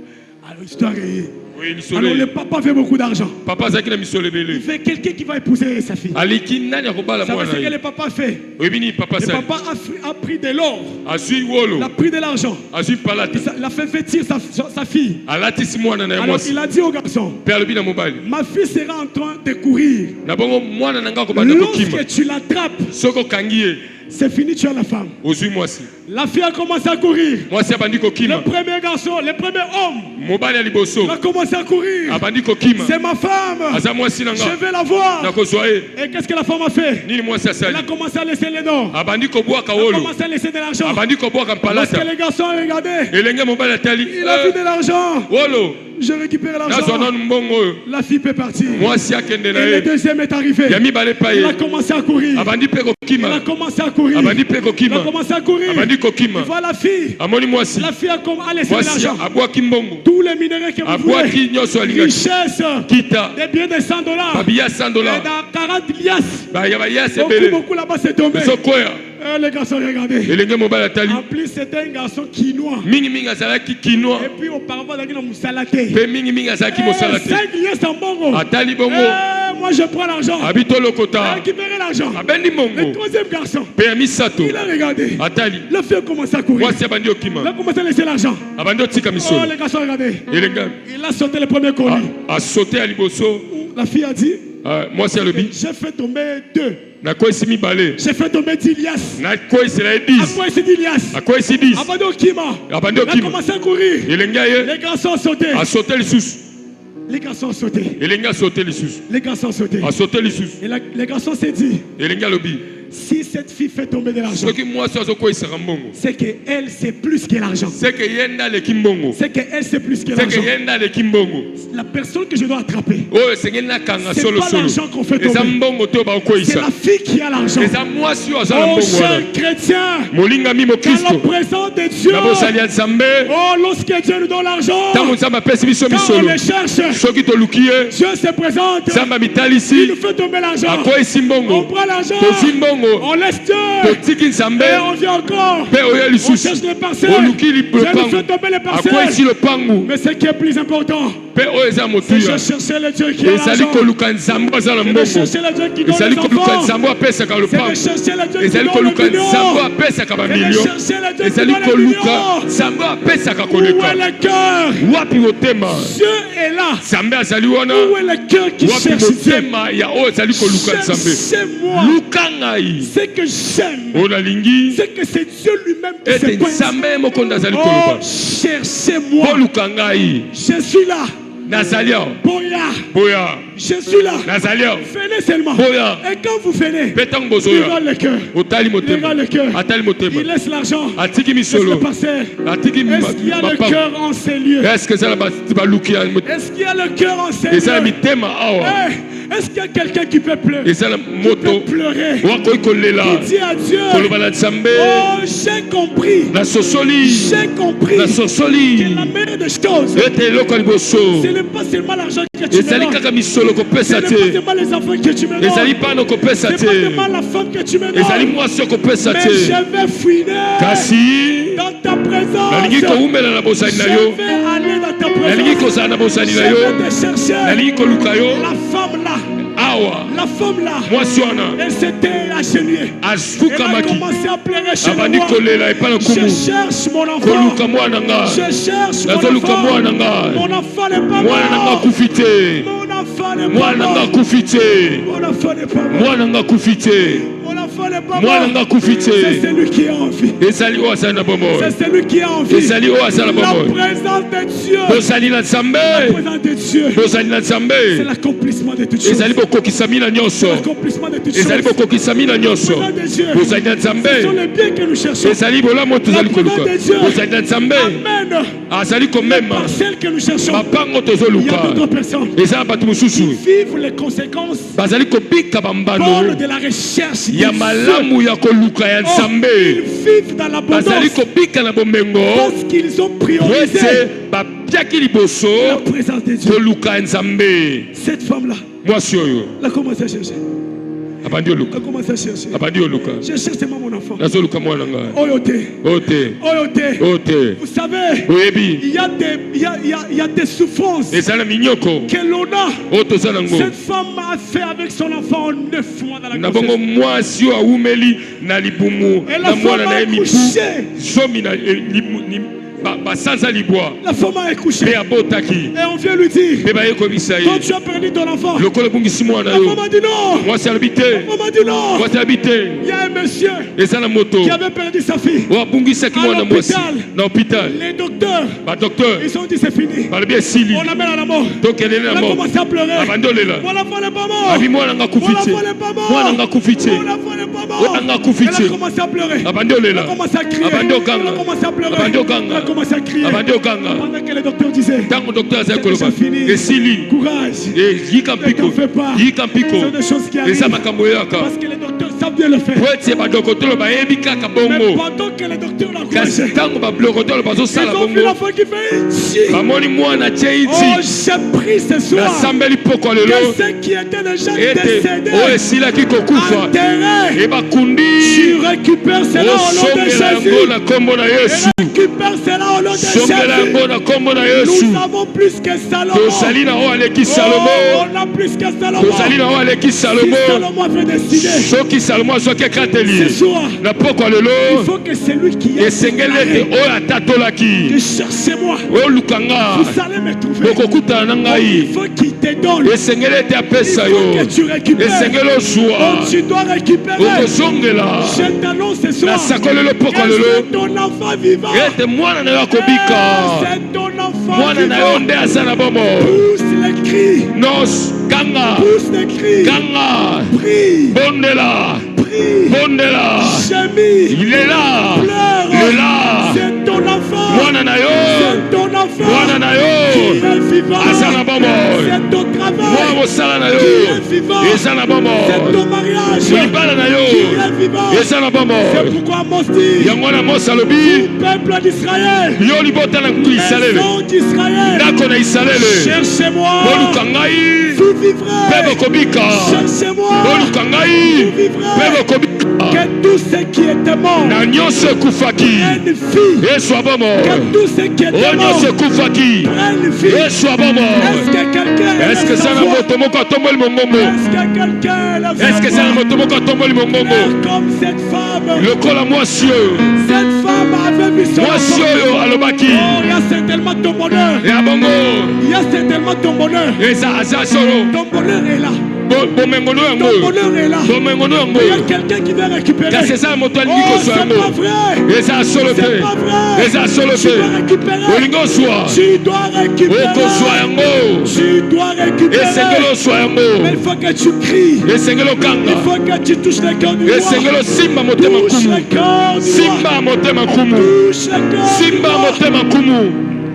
Alors histoire est... oui Alors le lisolo papa fait beaucoup d'argent. papa azalaki na misolo Il ebele fait quelqu'un qui va épouser sa fille. aleki nani akobala Vous savez mwana ce que ye le papa fait? oyebi nini papa Le asali papa a pris de l'or, azwi wolo il a pris de l'argent, azwi palata il a fait vêtir sa fille. alatisi mwana na ye Alors mwasi il a dit au garçon, mpe alobi na mobali ma fille sera en train de courir. na bongo mwana na ngai akobanda kokima Lorsque tu l'attrapes, soki okangi ye c'est fini, tu as la femme. ozwi mwasi La fille a commencé à courir. mwasi abandi kokima Le premier garçon, le premier homme, mobali ya liboso il a commencé à courir. abandi kokima C'est ma femme. aza mwasi na nga Je vais la voir. nakozwa ye Et qu'est-ce que la femme a fait? nini mwasi Elle asali a commencé à laisser les dons. abandi kobwaka Elle a wolo commencé à laisser de l'argent. abandi kobwaka Lorsque mpalata les garçons ont regardé, elenge mobali atali il a vu de l'argent. wolo Je récupère nazwa l'argent. nanu mbongo oyo La fille peut partir. mwasi akende na Et le ye deuxième est arrivé. ya mibale pa Il ye a commencé à courir. abandi mpe Il a kokima commencé à courir. abandi mpe Il a kokima commencé à courir. abandi Il kokima voit la fille. amoni mwasi La fille a laissé de mwasi l'argent. abwaki mbongo Tous les minéraux que vous voulez. abwaki nyonso alingaki Richesse. kita Des biens de $100. babiya 100 Et dollars dans 40 liasses. baya bayasi ebele Beaucoup là-bas c'est tombé. ezokwea Les garçons regardaient. elenge mobali atali En plus, c'était un garçon quinois. mingimingi azalaki kinwa Et puis auparavant, il a dit Moussalate. mpe mingimingi azalaki mosala te 5 liasses en bongo. atali bongo Moi je prends l'argent. abi tolokota Récupérer l'argent. abendi Le mbongo troisième garçon, mpe ya misato il a regardé. atali La fille a commencé à courir. mwasi abandi Il a okima commencé à laisser l'argent. abandi otika Oh, misolo les garçons, regardez. elenga Il a sauté le premier colis. asote ya liboso La fille a dit, mwasi alobi j'ai fait tomber 2. nakwesi mibale J'ai fait tomber 10 liasses. nakwesela ye 10 Après, c'est 10 liasses. akwesi 10 Abandon Kima. abandi Il a okima commencé à courir. elengi aye Les garçons ont sauté. asote lisusu Les garçons ont sauté. elengi asote lisusu Les garçons ont sauté. asote lisusu Et les garçons s'est dit, elengi alobi si cette fille fait tomber de l'argent, soki mwasi azokwesaka mbongo c'est qu'elle c'est plus que l'argent. seke ye nde aleki mbongo C'est qu'elle c'est plus que seke l'argent. ye nde aleki mbongo La personne que je dois attraper, oyo esengeli nakanga c'est pas solosolo l'argent qu'on fait eza tomber. mbongo te oyo C'est bakokweyisa la fille qui a l'argent. eza mwasi oyo aza na Oh, mbongo wana cher chrétien, molingami dans mokristo la présence de Dieu, na bosali ya nzambe oh, lorsque Dieu nous donne l'argent, ntango nzambe apesi biso quand on misolo le cherche, soki toluki ye Dieu se présente, nzambe il amitalisi nous fait tomber l'argent. akweyisi On mbongo prend l'argent, tozwi mbongo on laisse Dieu, totiki nzambe et on vient encore. mpe oyo On lisusu cherche les parcelles. oluki Dieu nous fait lopangu tomber les akweyisi parcelles. lopangu Mais ce qui est plus important, mpe oyo eza c'est motuya je cherchais le Dieu qui a ezali l'argent. koluka nzambe aza na C'est de mbongo chercher le Dieu qui donne ezali les koluka enfants. nzambe apesaka C'est de lopangu chercher le Dieu qui ezali donne le koluka nzambe million. apesaka C'est de bamilio chercher le Dieu qui ezali donne le koluka million. nzambe apesaka Où koleka est le cœur? wapi motema Dieu est là. nzambe azali wana Où est le cœur qui wapi cherche Dieu? motema ya oyo ezali koluka nzambe Cherchez-moi. luka ngai Ce que j'aime, oyo nalingi c'est que c'est Dieu lui-même qui ete se pointe. nzambe moko nde azali Oh, koloba cherchez-moi. koluka ngai Je suis là. nazali awa Boya. boya Je suis là. nazali awa Venez seulement. boya Et quand vous venez, mpe ntango il bozoya regarde le cœur. otali motema Regarde le cœur. atali motema Il laisse l'argent. atiki Laisse misolo le parcelle. atiki Est-ce qu'il y a le mapango cœur en ces lieux? est-ce que ezala baluki ya Est-ce qu'il y a le cœur en ces ezala lieux? mitema awa Hey, est-ce qu'il y a quelqu'un qui peut pleurer? ezala Qui peut moto pleurer? wakoki kolela Qui dit à Dieu, koloba na nzambe oh, j'ai compris. nasosoli J'ai compris que nasosoli la meilleure des choses, ete eloko ya liboso ce n'est pas seulement l'argent que tu me ezali donnes. kaka misolo Ce kopesa n'est pas te seulement les enfants que tu me donnes. ezali bana kopesa C'est pas te seulement la femme que tu me ezali donnes. mwasi kopesa Mais te je vais fouiner kasi dans ta présence. nalingi kowumela na Je bozali na vais yo aller dans ta nalingi présence. kozala na bozali Je na yo vais te chercher. nalingi koluka yo La femme là, awa la femme là, mwasi wana elle s'était agenouillée. Elle a afukamaki commencé à pleurer chez abandi moi. kolela epai na Je nkumu cherche mon enfant. koluka mwana nga Je cherche mon nazoluka enfant. mwana nga Mon enfant n'est pas mwana nga mort. akufi te Mon enfant n'est pas mwana nga mort. akufi te Mon enfant n'est pas mort. mwana nga akufi te Mon enfant n'est pas mwana mort. nga kufi te C'est celui qui est en vie. ezali oyo azali na bomoi C'est celui qui est en vie. ezali oyo azali na La bomoi présence de Dieu. bozali na nzambe La présence de Dieu. bozali na C'est nzambe l'accomplissement de toutes choses. ezali bokokisa mina nyonso L'accomplissement de toutes choses. ezali bokokisa mina La nyonso présence de Dieu. bozali na nzambe Ce sont les biens que nous cherchons. ezali bolamu tozali La koluka présence de Dieu. bozali na nzambe Amen. azali komema Parcelles que nous cherchons. mapango Il y a tozoluka d'autres personnes eza na bato qui mosusu vivent les conséquences bazali kobika bambano bonnes de la recherche. ya des malamu ya koluka ya cieux. nzambe Ils vivent dans bazali l'abondance kobika na bomengo parce qu'ils ont po priorisé ete bapiaki liboso la présence de Dieu. koluka ya nzambe. Cette femme-là, mwasi oyo elle a commencé à chercher. abandi Elle oluka a commencé à chercher. abandi oluka Je cherche seulement mon enfant. nazoluka mwana ngai Oyoté. oyo te Oyoté. oyo te Vous savez, oyebi il y a des souffrances eza na minyoko que l'on a. oyo toza nango Cette femme a fait avec son enfant 9 mois dans la na bongo grossesse. mwasi oyo awumeli na libumu Et na la mwana femme na a ye mibu accouché. zomi na basanza libwa La femme a accouché. mpe abotaki Et on vient lui dire, mpe bayekomisa quand ye tu as perdu ton enfant, lokola ebungisi mwana la yo femme a dit non. mwasi alobi te On m'a dit non. mwasi alobi te Il y a un monsieur eza na moto qui avait perdu sa fille. oyo abungisaki mwana mwasi na hôpital Les docteurs, badokteur ils ont dit c'est fini. balobi esili On l'amène à la mort. tokelele Elle na a mort commencé à pleurer. abandi olela Mon enfant n'est pas mort. abi mwana nga kufi Mon te enfant n'est pas mort. mwana nga kufi te Mon enfant n'est pas Mwana nga mort. kufi te Elle a commencé à pleurer. abandi Elle olela a commencé à crier. abandi Elle okanga a commencé à pleurer. abandi okanga Elle a commencé à crier. abandi okanga Pendant que les docteurs disaient, ntango docteur azali c'est koloba déjà fini. esili Courage. yika mpiko Ne t'en fais pas. yika mpiko Ce sont des choses qui eza arrivent. makambo eyaka Parce que les docteurs savent bien le faire. po ete badokotolo bayebi kaka Mais bongo pendant que les docteurs kasi l'encourageaient, ntango badokotolo ils bazosala ont vu bongo l'enfant qui fait ici. bamoni mwana tie Oh, iti j'ai pris ce soir nasambeli poko que lelo ceux qui étaient déjà ete décédés, oyo esilaki kokufa enterrés, ebakundi tu récupères cela au nom de osongela yango Jésus. na nkombo na Et yesu récupère cela au nom de songela yango Jésus. na nkombo na yesu Nous avons plus que Salomon. tozali na oyo aleki Oh, salomo on a plus que Salomon. tozali na oyo aleki Si salomo Salomon avait décidé soki salomo azwaki ekateli ce soir, na poko ya il lelo faut que celui qui est esengeli ete déclaré oyo atatolaki que cherchez-moi, oluka nga vous allez me trouver. okokutana na Il ngai faut qu'il te donne. esengeli ete Il apesa faut yo que tu récupères. esengeli ozwa Oh, tu dois récupérer. okozongela Je t'annonce ce soir. nasakoli lelo poko ya que lelo c'est ton enfant vivant. ete mwana na yo akobika C'est ton enfant mwana na yo vivant. nde aza na bomo Pousse les cris. nos ganga Pousse les cris. ganga Prie. bondela Prie. bondela Gémis. lela Pleure. lela C'est ton enfant. mwana na yo C'est ton enfant. mwana na Qui yo est vivant. aza na bomo C'est ton mwana travail. mosala na Qui yo est vivant. eza na bomo C'est ton mariage. libala na Qui yo est vivant. eza na bomo C'est pourquoi Amos dit, yango na mosi alobi peuple d'Israël, yo libota na isalele maison d'Israël, ndako na isalele cherchez-moi, boluka ngai vous mpe vivrez. bokobika Cherchez-moi, boluka ngai vous vivrez. mpe bokobika Que tous ceux qui étaient morts na nyonso ekufaki prennent vie. yesu abomo Que tous ceux qui étaient oyo morts nyonso ekufaki prennent vie. yesu abomo Est-ce que quelqu'un est ce que élève sa eza na voix? moto moko atomboli mongongo Est-ce que quelqu'un élève est ce que sa eza na voix? moto moko atomboli mongongo Frère, comme cette femme, lokola mwasi oyo cette femme avait vu son mwasi enfant. oyo alobaki Oh, il y a certainement ton bonheur. ya bongo Il y a certainement ton bonheur. eza aza solo Ton bonheur est là. bomengono yango Ton bonheur est là. bomengono yango Il y a quelqu'un qui va récupérer. kasi eza na moto alingi Oh, kozwa c'est yango pas vrai. eza solo C'est te pas vrai. eza solo Tu dois te récupérer. olingi ozwa Tu dois récupérer. okozwa yango Tu dois récupérer. esengeli ozwa Mais yango il faut que tu cries. esengeli Il okanga faut que tu touches le cœur du roi. esengeli osimba motema Touche kumu le cœur du roi. simba motema kumu Touche le cœur du simba roi. motema kumu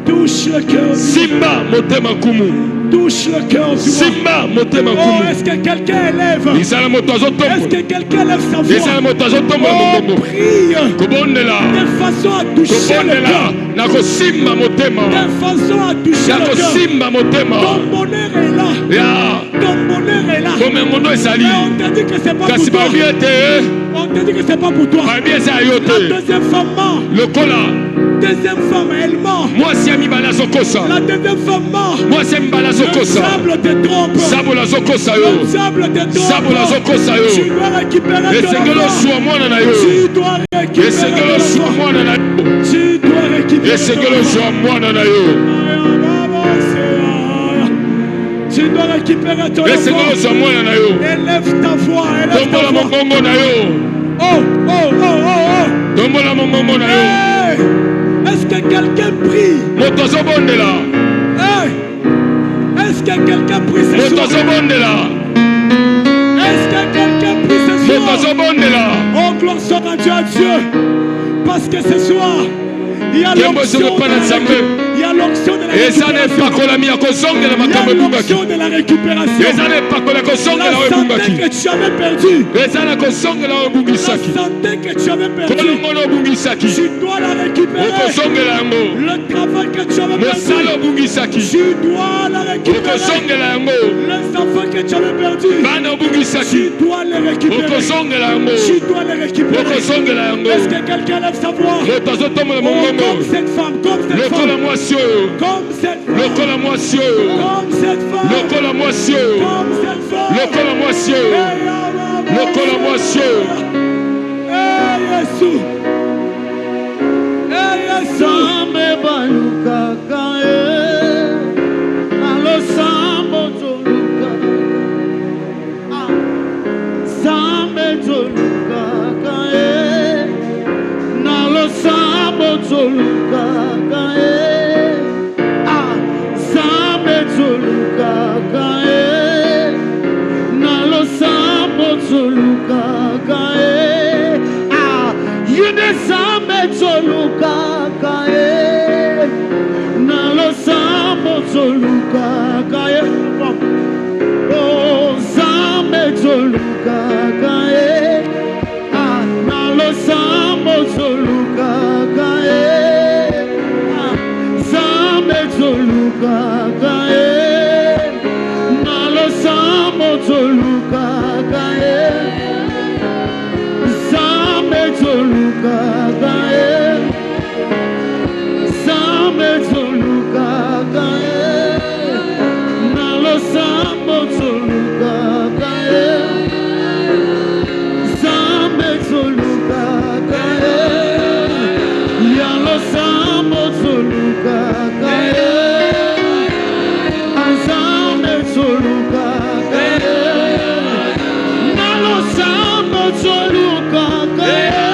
Touche le cœur du roi. simba motema kumu Touche le cœur du roi. simba motema Oh, kumu est-ce que quelqu'un élève? ezala moto Est-ce azotombola que quelqu'un lève sa voix? ezala moto azotombola Oh, mongongo prie kobondela de façon à toucher le kobondela cœur. na kosimba motema De façon à toucher ya le cœur. kosimba motema Ton bonheur est là. ya Ton bonheur est là. bomengono ezali Mais on t'a dit que c'est pas pour kasi toi. babi ete On t'a dit que c'est pas pour toi. babi eza ya yo La te deuxième femme ment. lokola Deuxième femme, elle ment. mwasi ya mibale azokosa La deuxième femme ment. mwasi ya mibale Le azokosa diable te trompe. zabola azokosa Le yo diable te zabola trompe. azokosa Tu yo dois récupérer ton esengeli enfant. ozwa mwana na yo Tu dois récupérer esengeli ton ozwa enfant. mwana na yo Tu dois récupérer esengeli ton enfant. ozwa mwana na yo Tu dois récupérer ton esengeli enfant. ozwa mwana na yo Élève ta voix, élève ta tombola voix. mongongo na yo Tombola mongongo na yo. Hey! Est-ce que quelqu'un prie? Moto azobondela. Hey! Est-ce que quelqu'un prie ce Moto soir? azobondela. Est-ce que quelqu'un prie ce Moto soir? azobondela. Oh, gloire soit rendue à Dieu. Parce que ce soir, il y a l'onction de la récupération. Il y a l'onction de la récupération. Il y a l'onction de la récupération. La santé que tu avais perdue. La santé que tu avais perdue. Tu dois la récupérer. Le travail que tu avais perdu. Tu dois la récupérer. Les enfants que tu avais perdus. Tu dois les récupérer. Tu dois les récupérer. Est-ce que quelqu'un lève sa voix? Comme cette femme, comme cette femme. Comme cette femme. Comme cette femme. Comme cette femme. Hey, Jésus. Hey, Jésus. Sambe baluka kae, alo sambo toluka, sambe toluka kae, nalo sambo toluka kae, sambe toluka kae, nalo sambo toluka kae, yune sambe toluka kae, nalo sambo toluka kae, oh sambe toluka kae, nalo sambo toluka kae, sambe toluka kae, nalo sambo toluka kae, sambe toluka kae. Sambe toluka kae, nalo sambo toluka kae, sambe toluka kae, yalo sambo toluka kae, sambe toluka kae, nalo sambo toluka kae.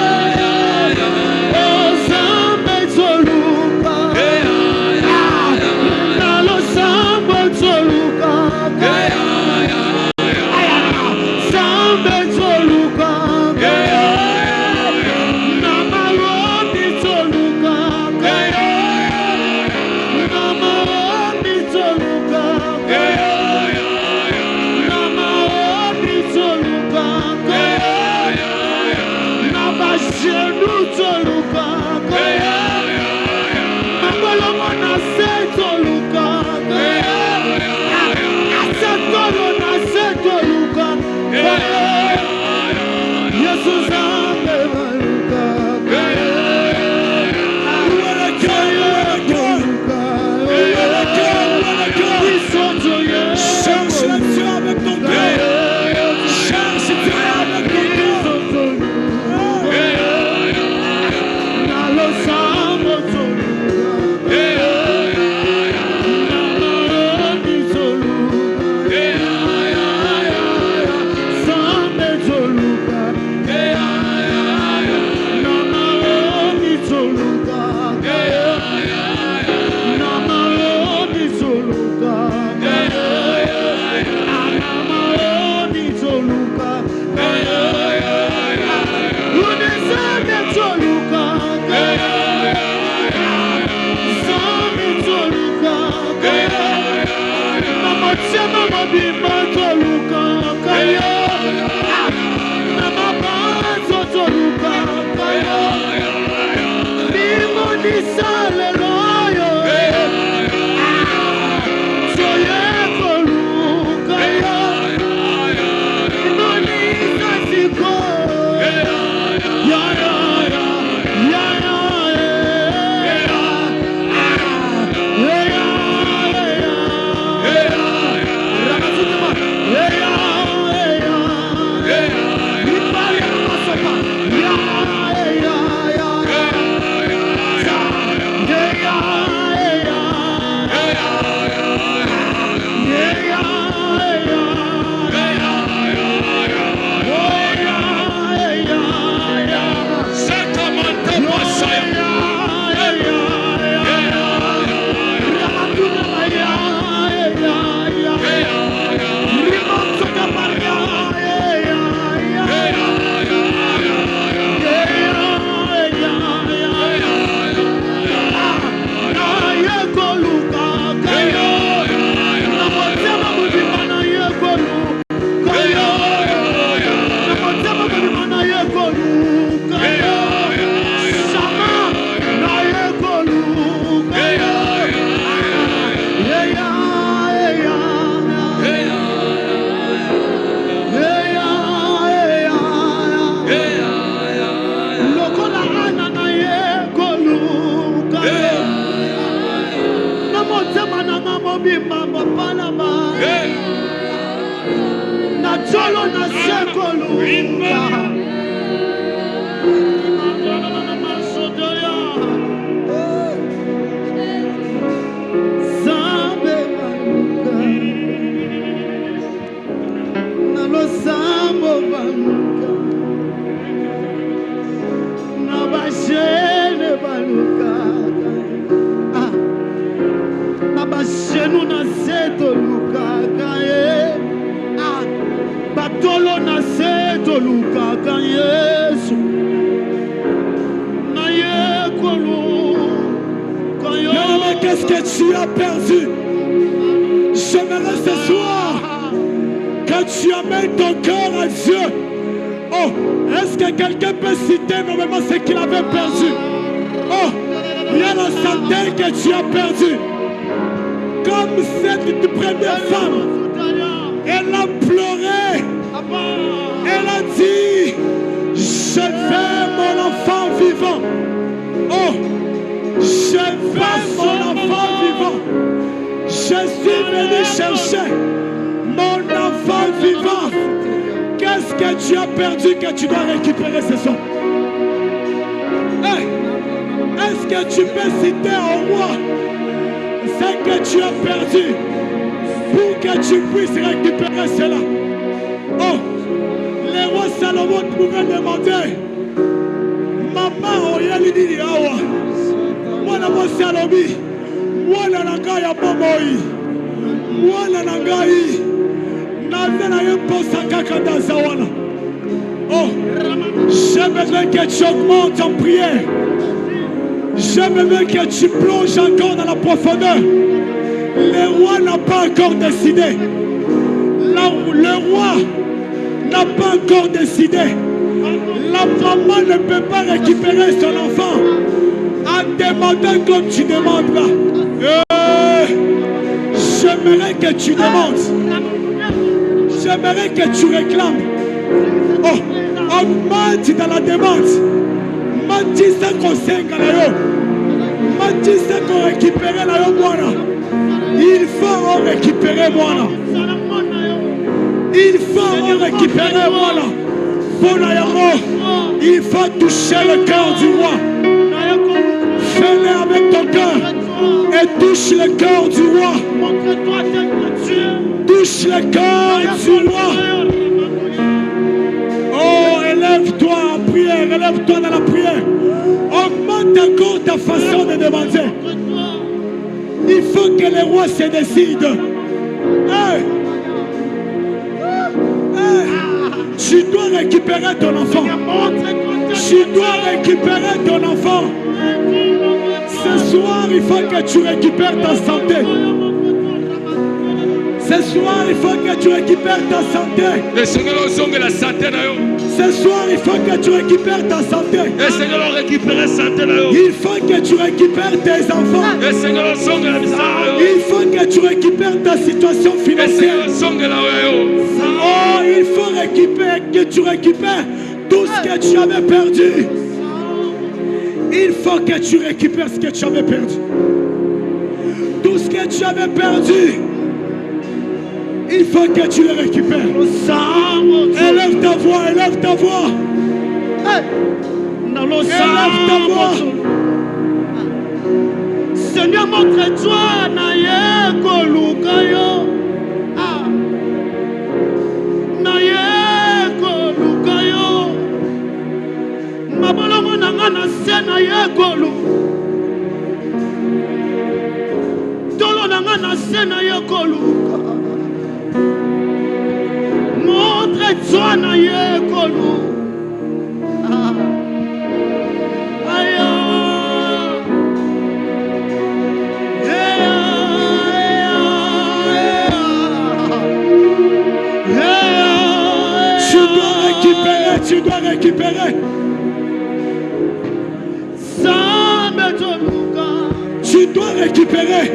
balaba. Eh, Na jolo na sekoluka. Zambe baluka. Na losambo baluka. Na bashene baluka. Na bashenu na seto lukaka ye. Batolo na seto lukaka Yesu. Na ye kolu. Bien-aimé, qu'est-ce que tu as perdu? J'aimerais ce soir que tu amènes ton cœur à Dieu. Oh, est-ce que quelqu'un peut citer normalement ce qu'il avait perdu? Oh, il y a la santé que tu as perdu. Comme cette première femme, elle a pleuré. Elle a dit, je veux mon enfant vivant. Oh, je veux mon enfant vivant. Je suis venu chercher mon enfant vivant. Qu'est-ce que tu as perdu que tu dois récupérer ce soir? Hey, est-ce que tu peux citer au roi ce que tu as perdu pour que tu puisses récupérer cela? Oh, le roi Salomon pouvait demander, maman, oyeli awa. Mwana mwasi alobi, mwana na ngai ya bomoi, mwana na ngai naza na ye mposa kaka ndaza wana. Oh, j'ai besoin que tu augmentes en prière. J'ai besoin que tu plonges encore dans la profondeur. Le roi n'a pas encore décidé. Le roi n'a pas encore décidé. La maman ne peut pas récupérer son enfant en demandant comme tu demandes là. J'aimerais que tu demandes. J'aimerais que tu réclames. Oh, augmente dans la demande. Mati ça qu'on senga na yo. Mati ça qu'on récupère na yo mwana. Il faut en récupérer mwana. Il faut en récupérer mwana. Il faut toucher le cœur du roi. Fais-le avec ton cœur et touche le cœur du roi. Touche le cœur du roi. Oh, élève-toi en prière, élève-toi dans la prière. Augmente encore ta façon de demander. Il faut que le roi se décide. Hey. Tu dois récupérer ton enfant. Tu dois récupérer ton enfant. Ce soir, il faut que tu récupères ta santé. Ce soir, il faut que tu récupères ta santé. le Seigneur ozonge la santé na yo. Ce soir, il faut que tu récupères ta santé. Le Seigneur récupère la santé na yo. Il faut que tu récupères tes enfants. Le Seigneur ozonge la misala yo. Il faut que tu récupères ta situation Le financière. Seigneur ozonge la yo. Oh, il faut récupérer, que tu récupères tout ce que tu avais perdu. Il faut que tu récupères ce que tu avais perdu. Tout ce que tu avais perdu, il faut que tu le récupères. Élève ta voix, élève ta voix. Élève ta voix. Seigneur, montre-toi na ye koluka yo. Na ye koluka yo. Mabolongo na nga na se na ye kolu. Tolo na nga na se na ye koluka. Montre-toi na ye kolu. Aya. Tu dois récupérer. Tu dois récupérer.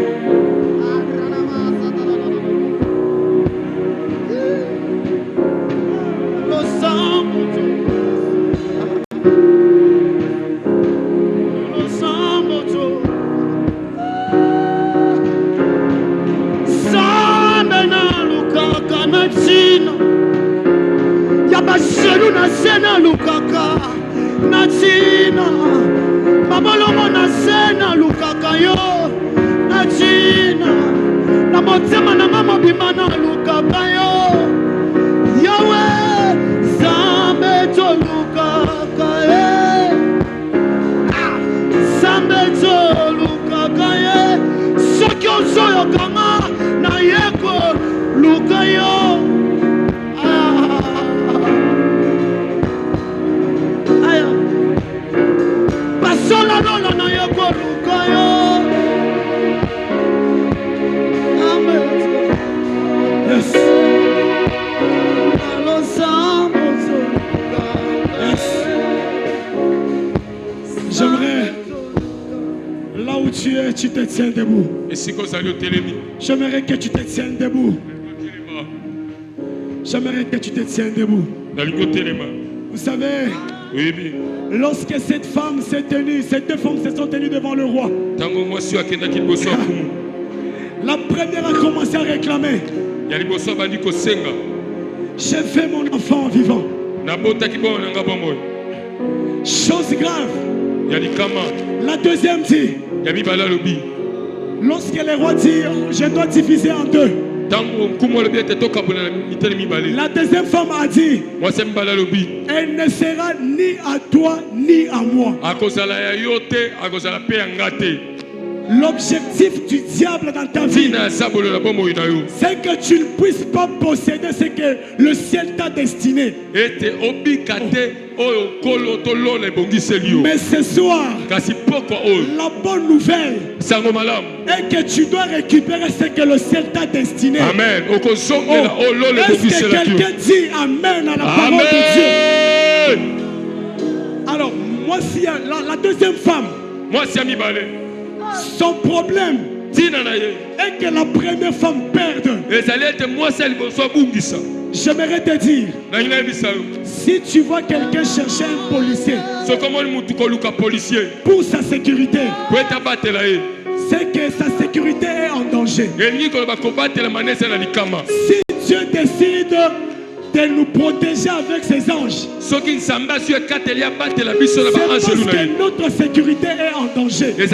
lukaka na ntina mabolomo na se na lukaka yo na ntina na motema na nga mobima na lukaka yo yawe zambe tolukaka ye zambe tolukaka ye soki ozoyokanga na yeko luka yo basola lola na yeko luka yo. Yes. J'aimerais, là où tu es, tu te tiens debout. J'aimerais que tu te tiennes debout. J'aimerais que tu te tiennes debout. Vous savez, lorsque cette femme s'est tenue, ces deux femmes se sont tenues devant le roi. La première a commencé à réclamer. J'ai fait mon enfant vivant. Chose grave. La deuxième dit, lorsque le roi dit, je dois diviser en deux. La deuxième femme a dit, elle ne sera ni à toi ni à moi. L'objectif du diable dans ta vie, c'est que tu ne puisses pas posséder ce que le ciel t'a destiné. Mais ce soir, la bonne nouvelle est que tu dois récupérer ce que le ciel t'a destiné. Amen. Est-ce que quelqu'un dit Amen à la parole de Dieu? Alors, moi, si la deuxième femme, son problème est que la première femme perde. J'aimerais te dire, si tu vois quelqu'un chercher un policier pour sa sécurité, c'est que sa sécurité est en danger. Si Dieu décide de nous protéger avec ses anges, c'est parce que notre sécurité est en danger. Et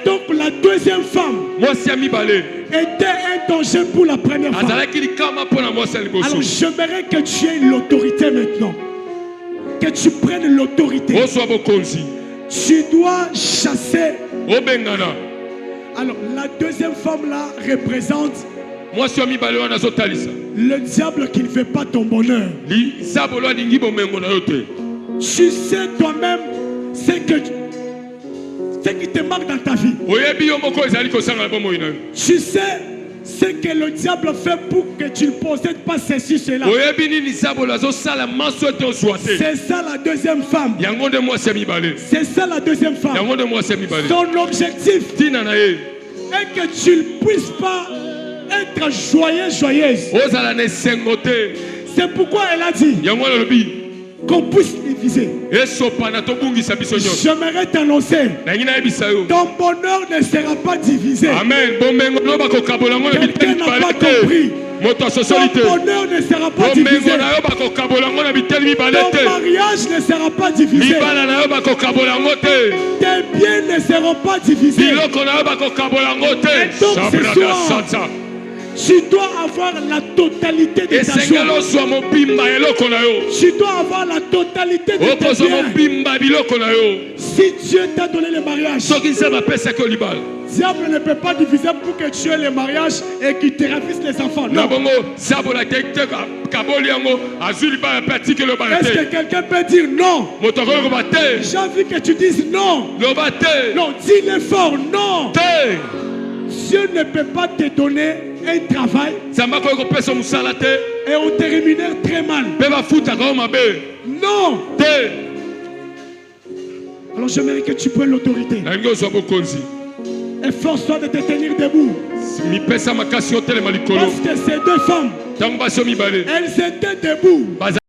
donc la deuxième femme était un danger pour la première femme. Alors j'aimerais que tu aies l'autorité maintenant, que tu prennes l'autorité. Tu dois chasser. Alors la deuxième femme là représente le diable qui ne fait pas ton bonheur. Tu sais toi-même ce qui te manque dans ta vie. Tu sais ce que le diable fait pour que tu ne possèdes pas ceci, cela. C'est ça la deuxième femme. C'est ça la deuxième femme. Son objectif est que tu ne puisses pas être joyeuse. C'est pourquoi elle a dit qu'on puisse diviser. J'aimerais t'annoncer, ton bonheur ne sera pas divisé. Amen. Quelqu'un n'a pas compris. Ton bonheur ne sera pas divisé. Ton mariage ne sera pas divisé. Tes biens ne seront pas divisés. Et donc ce soir, tu dois avoir la totalité de ta joie. Tu dois avoir la totalité de tes biens. Si Dieu t'a donné le mariage, le diable ne peut pas diviser pour que tu aies le mariage et qu'il te ravisse les enfants. Non. Est-ce que quelqu'un peut dire non? J'ai envie que tu dises non. Non, dis-le fort, non. Dieu ne peut pas te donner un travail et on te rémunère très mal. Non. Alors j'aimerais que tu prennes l'autorité. Efforce-toi de te tenir debout. Parce que ces deux femmes, elles étaient debout.